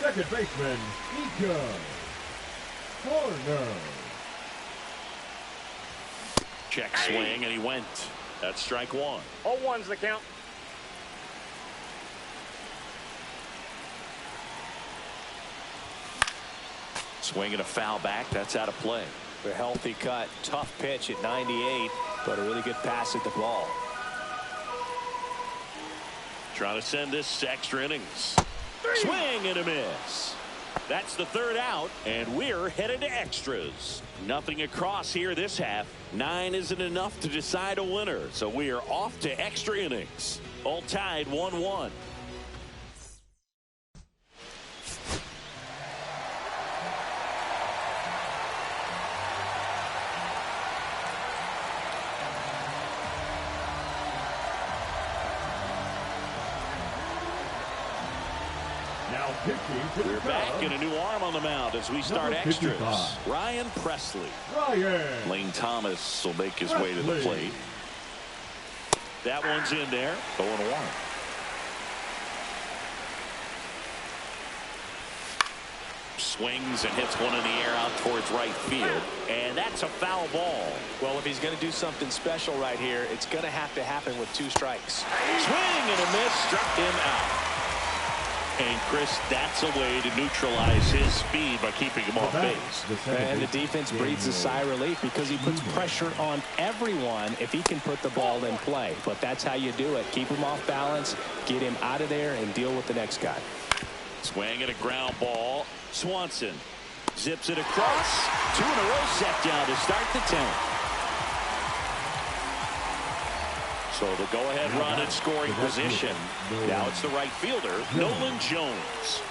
Second baseman, Nico Horner. Check swing, and he went. That's strike 1. 0-1's the count. Swing and a foul back. That's out of play. A healthy cut. Tough pitch at 98, but a really good pass at the ball. Trying to send this to extra innings. Swing and a miss. That's the 3rd out, and we're headed to extras. Nothing across here this half. 9 isn't enough to decide a winner, so we are off to extra innings. All tied 1-1. We're back in a new arm on the mound as we start extras. Ryan Presley. Lane Thomas will make his way to the plate. That one's in there. 0-1. Swings and hits one in the air out towards right field. And that's a foul ball. Well, if he's going to do something special right here, it's going to have to happen with 2 strikes. Swing and a miss. Struck him out. And Chris, that's a way to neutralize his speed by keeping him off base. And the defense breathes a sigh of relief because he puts pressure on everyone if he can put the ball in play. But that's how you do it. Keep him off balance, get him out of there, and deal with the next guy. Swing and a ground ball. Swanson zips it across. 2 in a row set down to start the 10th. So the go-ahead run in scoring position. Now it's the right fielder, Nolan Jones.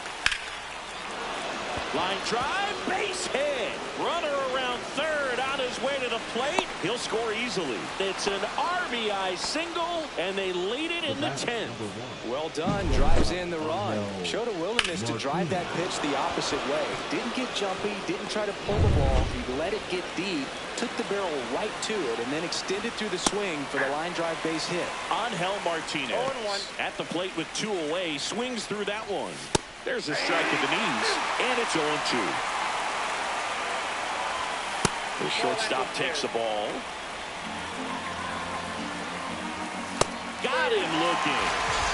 Line drive, base hit. Runner around 3rd on his way to the plate. He'll score easily. It's an RBI single, and they lead it in the 10th. Well done. Drives in the run. Showed a willingness to drive that pitch the opposite way. Didn't get jumpy, didn't try to pull the ball. He let it get deep, took the barrel right to it, and then extended through the swing for the line drive base hit. Angel Martinez 0-1. at the plate with 2 away, swings through that one. There's a strike at the knees, and it's 0-2. The shortstop takes the ball. Got him looking.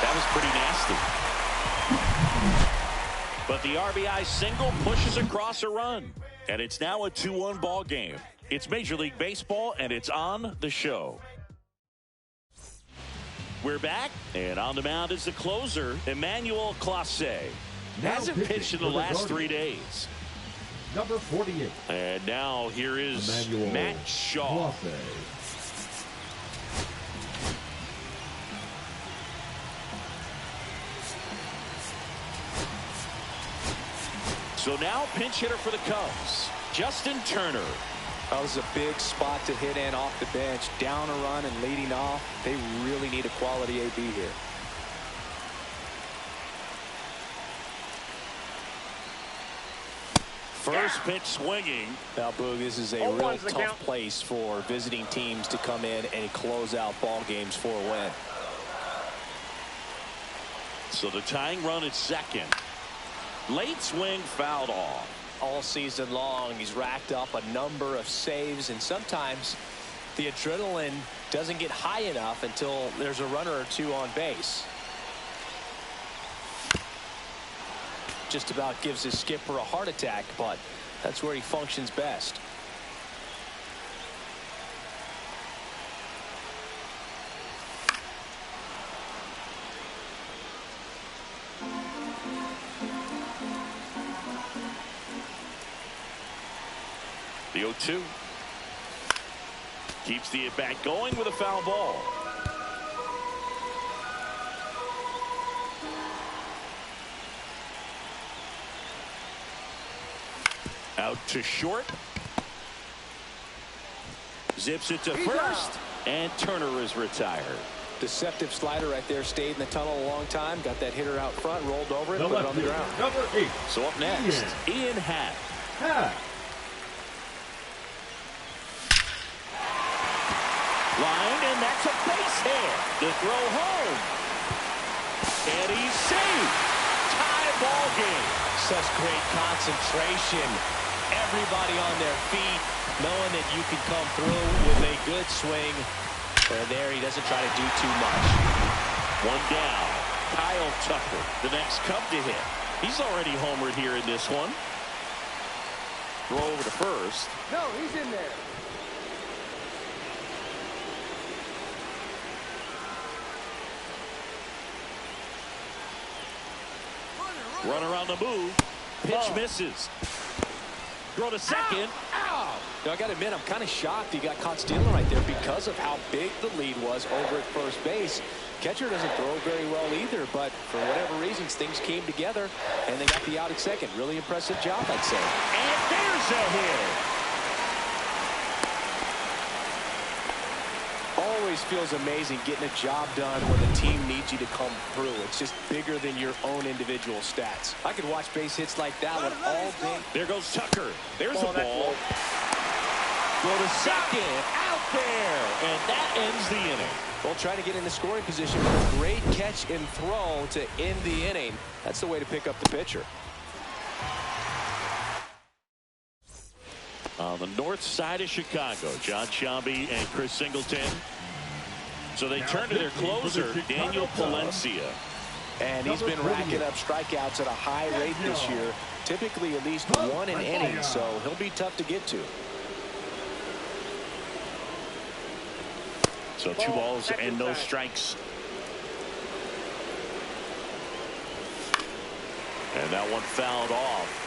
That was pretty nasty. But the RBI single pushes across a run. And it's now a 2-1 ball game. It's Major League Baseball, and it's on the show. We're back, and on the mound is the closer, Emmanuel Clase. Hasn't pitched in the last 3 days. Number 48. And now here is Emmanuel Matt Shaw. Clase. So now pinch hitter for the Cubs, Justin Turner. That was a big spot to hit in off the bench. Down a run and leading off. They really need a quality AB here. First pitch swinging. Now, Boog, this is a real tough place for visiting teams to come in and close out ball games for a win. So the tying run at second. Late swing fouled off. All season long, he's racked up a number of saves, and sometimes the adrenaline doesn't get high enough until there's a runner or 2 on base. Just about gives his skipper a heart attack, but that's where he functions best. The 0-2. Keeps the at-bat going with a foul ball. Out to short. Zips it to first. And Turner is retired. Deceptive slider right there. Stayed in the tunnel a long time. Got that hitter out front. Rolled over it. The Put it on the ground. Number 8. So up next, Ian Happ. Line, and that's a base hit. The throw home. And he's safe. Tie ball game. Such great concentration. Everybody on their feet, knowing that you can come through with a good swing. And there he doesn't try to do too much. One down. Kyle Tucker, the next Cub to hit. He's already homered here in this one. Throw over to first. No, he's in there. Runner on the move. Pitch misses. Throw to second. Ow! Now, I got to admit, I'm kind of shocked he got caught stealing right there because of how big the lead was over at first base. Catcher doesn't throw very well either, but for whatever reasons, things came together, and they got the out at second. Really impressive job, I'd say. And there's a hit. Always feels amazing getting a job done when the team needs you to come through. It's just bigger than your own individual stats. I could watch base hits like that one all day. There goes Tucker. There's the ball. Go to second. Out there. And that ends the inning. Well, trying to get into scoring position with a great catch and throw to end the inning. That's the way to pick up the pitcher. On the north side of Chicago, John Sciambi and Chris Singleton. So they turn to their closer, Daniel Palencia. And he's been racking up strikeouts at a high rate this year. Typically at least one an inning, so he'll be tough to get to. So 2 balls and no strikes. And that one fouled off.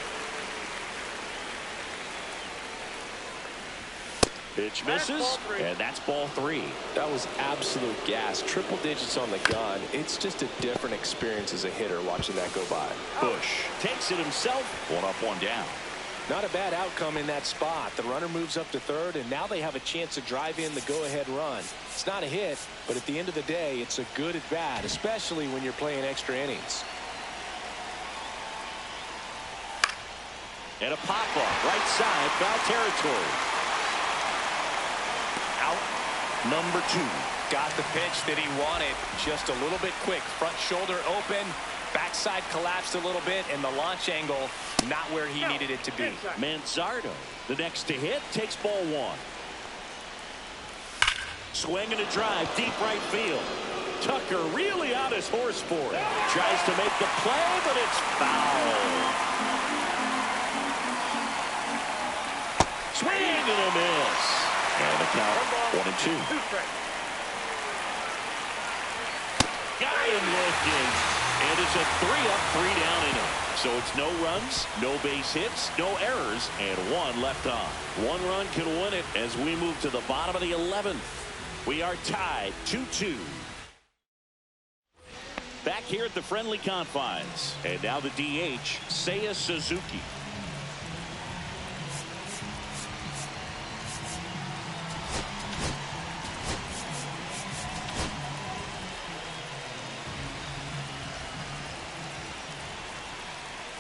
Pitch misses, and that's ball 3. That was absolute gas. Triple digits on the gun. It's just a different experience as a hitter watching that go by. Bush takes it himself. 1 up, 1 down. Not a bad outcome in that spot. The runner moves up to third, and now they have a chance to drive in the go-ahead run. It's not a hit, but at the end of the day, it's a good at bat, especially when you're playing extra innings. And a pop-up, right side, foul territory. Out, number 2. Got the pitch that he wanted, just a little bit quick. Front shoulder open, backside collapsed a little bit, and the launch angle not where he needed it to be. Manzardo, the next to hit, takes ball 1. Swing and a drive, deep right field. Tucker really on his horse for it. Tries to make the play, but it's foul. Swing and a miss. And the count 1 and 2. Got him looking. And it's a 3-up, 3-down inning. So it's no runs, no base hits, no errors, and 1 left on. 1 run can win it as we move to the bottom of the 11th. We are tied 2-2. Back here at the friendly confines. And now the DH, Seiya Suzuki.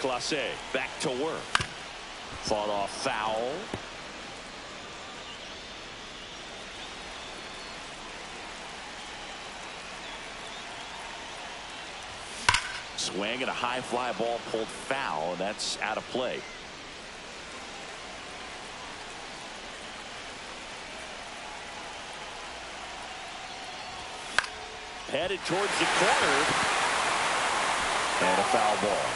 Clase back to work. Fought off foul. Swing and a high fly ball pulled foul, and that's out of play. Headed towards the corner. And a foul ball.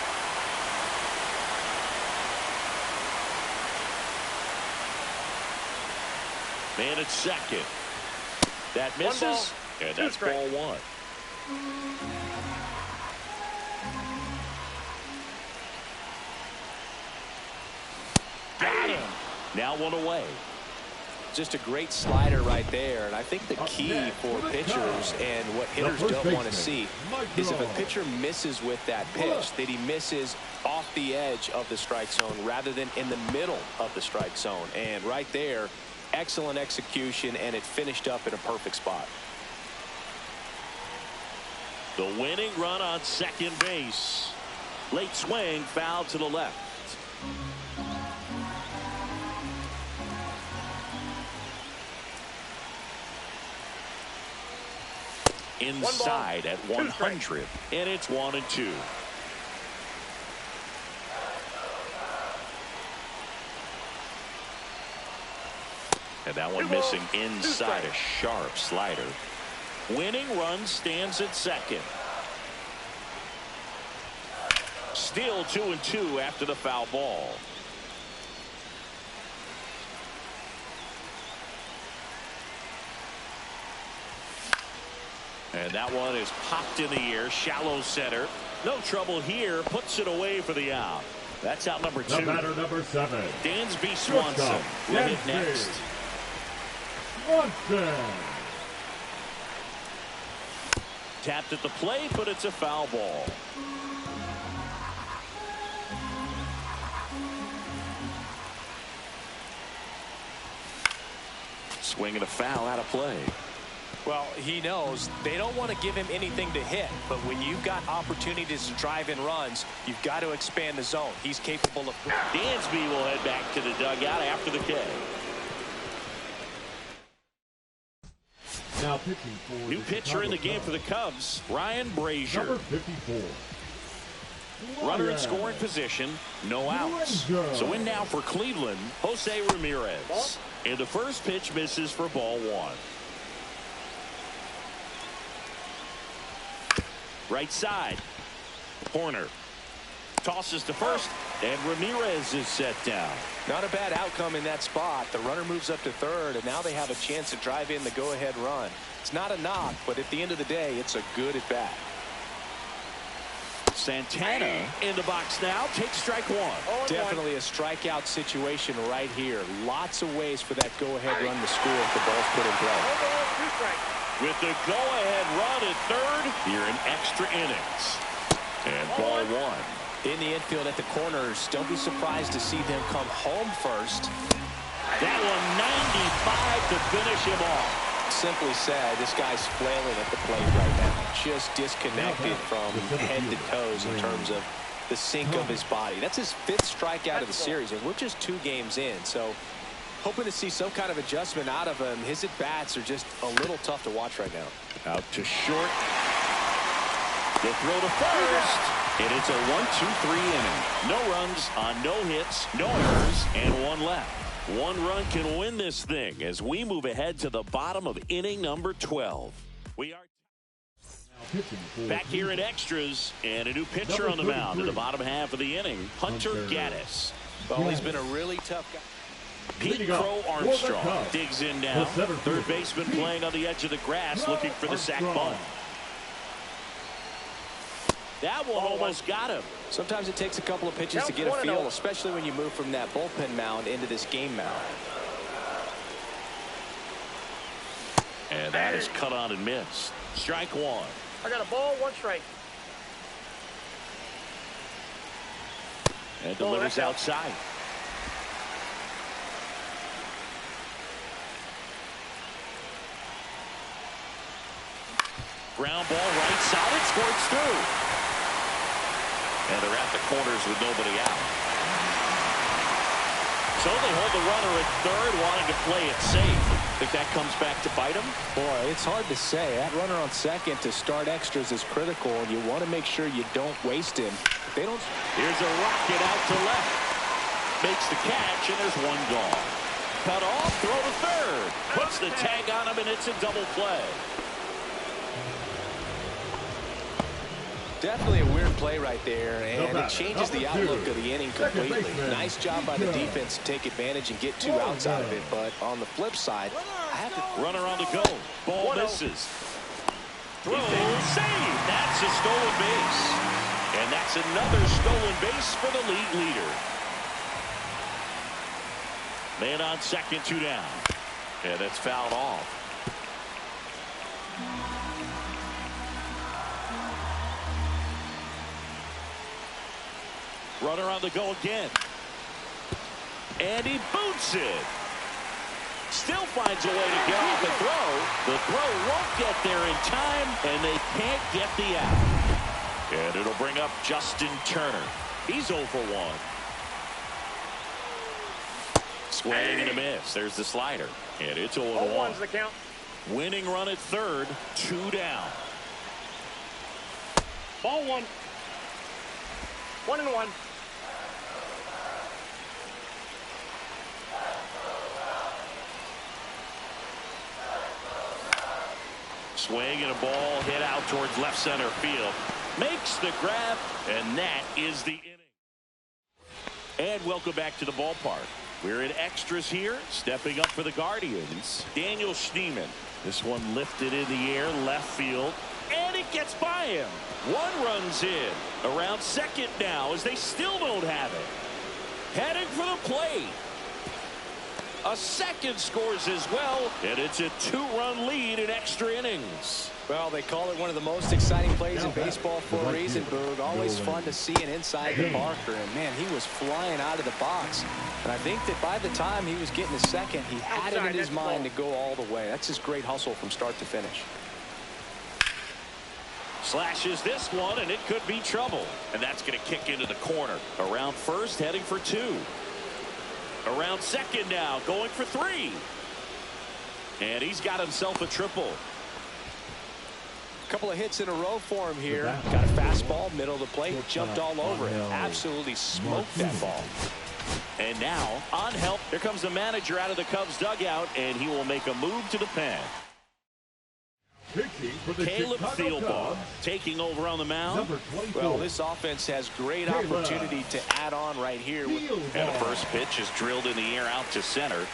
Man at second. That misses, and that's ball 1. Got him. Now 1 away. just a great slider right there. And I think the key for pitchers and what hitters don't want to see is if a pitcher misses with that pitch, that he misses off the edge of the strike zone rather than in the middle of the strike zone. And right there, excellent execution, and it finished up in a perfect spot. The winning run on second base. Late swing, foul to the left. Inside at 100, and it's 1-2. And that one missing inside, a sharp slider. Winning run stands at second. Still 2-2 after the foul ball. And that one is popped in the air, shallow center. No trouble here, puts it away for the out. That's out number 2. The batter, number 7. Dansby Swanson will hit next. Swanson. Tapped at the plate, but it's a foul ball. Swing and a foul out of play. Well, he knows they don't want to give him anything to hit, but when you've got opportunities to drive in runs, you've got to expand the zone. He's capable of. Dansby will head back to the dugout after the K. Now pitching for New pitcher in the game for the Cubs, Ryan Brazier. Number 54. Runner in scoring position, no outs. So in now for Cleveland, Jose Ramirez. And the first pitch misses for ball 1. Right side. Corner. Tosses to first, and Ramirez is set down. Not a bad outcome in that spot. The runner moves up to third, and now they have a chance to drive in the go-ahead run. It's not a knock, but at the end of the day, it's a good at-bat. Santana in the box now. Takes strike 1. Definitely a strikeout situation right here. Lots of ways for that go-ahead run to score if the ball's put in play. With the go-ahead run at third here in extra innings. And ball 1. In the infield at the corners, don't be surprised to see them come home first. That one 95 to finish him off. Simply said, this guy's flailing at the plate right now. Just disconnected from head to toes in terms of the sink of his body. That's his 5th strikeout of the series, and we're just 2 games in. So hoping to see some kind of adjustment out of him. His at-bats are just a little tough to watch right now. Out to short. The throw to first. And it's a 1-2-3 inning. No runs on no hits, no errors, and 1 left. 1 run can win this thing as we move ahead to the bottom of inning number 12. We are back here in extras, and a new pitcher on the mound in the bottom half of the inning, Hunter Gaddis. Well, he's been a really tough guy. Pete Crow Armstrong digs in now. Third baseman playing on the edge of the grass, looking for the sac bunt. That one almost got him. Sometimes it takes a couple of pitches to get a feel, especially when you move from that bullpen mound into this game mound. And that is cut on and missed. Strike 1. I got a ball, 1 strike. And delivers outside. Ground ball right side. It squirts through. And they're at the corners with nobody out. So they hold the runner at third, wanting to play it safe. Think that comes back to bite him? Boy, it's hard to say. That runner on second to start extras is critical, and you want to make sure you don't waste him. They don't. Here's a rocket out to left. Makes the catch, and there's 1 gone. Cut off, throw to third. Puts the tag on him, and it's a double play. Definitely a weird play right there, and it changes the outlook of the inning completely. Nice job by the defense to take advantage and get 2 outs out of it, but on the flip side, I have to... Runner on the go. Ball misses. Throw, save. That's a stolen base. And that's another stolen base for the league leader. Man on second, 2 down. And it's fouled off. Runner on the go again. And he boots it. Still finds a way to get off the throw. The throw won't get there in time, and they can't get the out. And it'll bring up Justin Turner. He's 0 for 1. Swing and a miss. There's the slider. And it's 0 for 1. The count. Winning run at third. 2 down. Ball 1. 1-1. Swing and a ball hit out towards left center field. Makes the grab, and that is the inning. And welcome back to the ballpark. We're in extras here. Stepping up for the Guardians, Daniel Schneemann. This one lifted in the air, left field, and it gets by him. 1 runs in. Around second now as they still don't have it. Heading for the plate. A second scores as well, and it's a 2-run lead in extra innings. Well, they call it one of the most exciting plays in baseball for a reason, Boog. Always fun to see an inside the Parker, and man, he was flying out of the box. And I think that by the time he was getting a second, he had it in his mind to go all the way. That's just great hustle from start to finish. Slashes this one, and it could be trouble. And that's going to kick into the corner. Around first, heading for 2. Around second now, going for 3. And he's got himself a triple. A couple of hits in a row for him here. Got a fastball, middle of the plate, jumped all over it. Absolutely smoked that ball. And now, on help, here comes the manager out of the Cubs dugout, and he will make a move to the pen. Caleb Thielbar taking over on the mound. Well, this offense has great opportunity to add on right here. And the first pitch is drilled in the air out to center.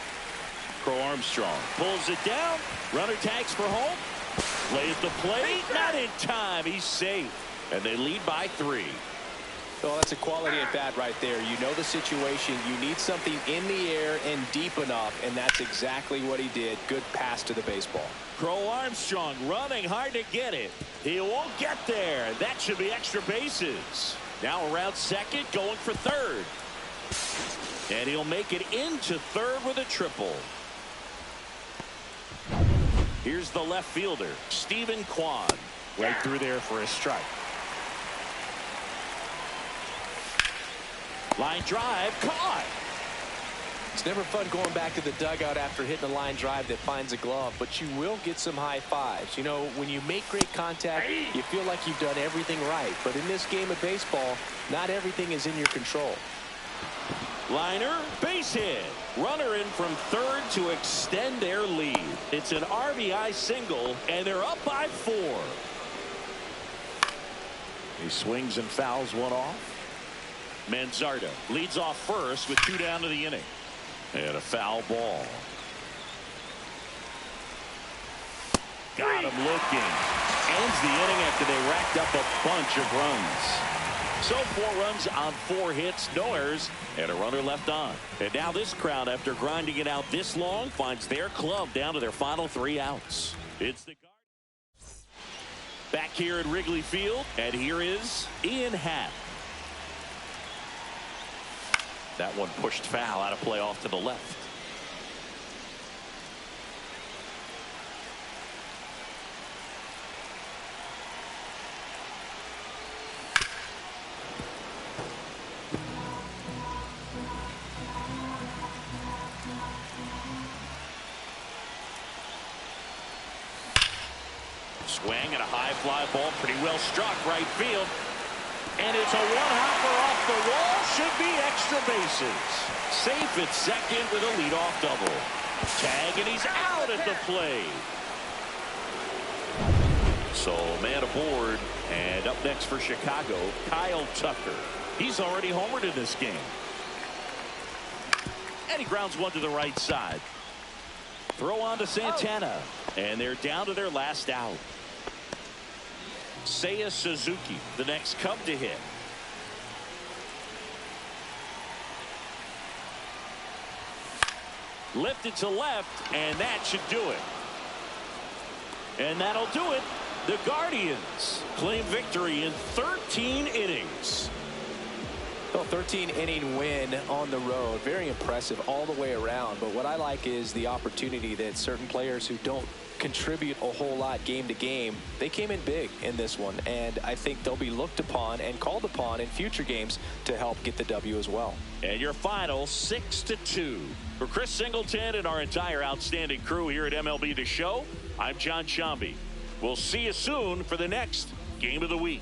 Crow Armstrong pulls it down. Runner tags for home. Lays the plate. Not in time. He's safe. And they lead by 3. Well, that's a quality at bat right there. You know the situation. You need something in the air and deep enough, and that's exactly what he did. Good pass to the baseball. Crow Armstrong running hard to get it. He won't get there. That should be extra bases. Now around second, going for third. And he'll make it into third with a triple. Here's the left fielder, Stephen Kwan. Right through there for a strike. Line drive, caught. It's never fun going back to the dugout after hitting a line drive that finds a glove, but you will get some high fives. You know, when you make great contact, you feel like you've done everything right. But in this game of baseball, not everything is in your control. Liner, base hit. Runner in from third to extend their lead. It's an RBI single, and they're up by 4. He swings and fouls one off. Manzardo leads off first with 2 down to the inning. And a foul ball. Got him looking. Ends the inning after they racked up a bunch of runs. So 4 runs on 4 hits, no errors, and a runner left on. And now this crowd, after grinding it out this long, finds their club down to their final 3 outs. It's the Guardians back here at Wrigley Field, and here is Ian Happ. That one pushed foul, out of play off to the left. Swing and a high fly ball, pretty well struck right field. And it's a one-hopper off the wall. Should be extra bases. Safe at second with a leadoff double. Tag, and he's out at the plate. So man aboard. And up next for Chicago, Kyle Tucker. He's already homered in this game. And he grounds one to the right side. Throw on to Santana. And they're down to their last out. Seiya Suzuki, the next Cub to hit. Lifted to left, and that should do it. And that'll do it. The Guardians claim victory in 13 innings. Well, 13-inning win on the road. Very impressive all the way around. But what I like is the opportunity that certain players who don't contribute a whole lot game to game, they came in big in this one. And I think they'll be looked upon and called upon in future games to help get the W as well. And your final 6-2. For Chris Singleton and our entire outstanding crew here at MLB The Show, I'm John Shambi. We'll see you soon for the next Game of the Week.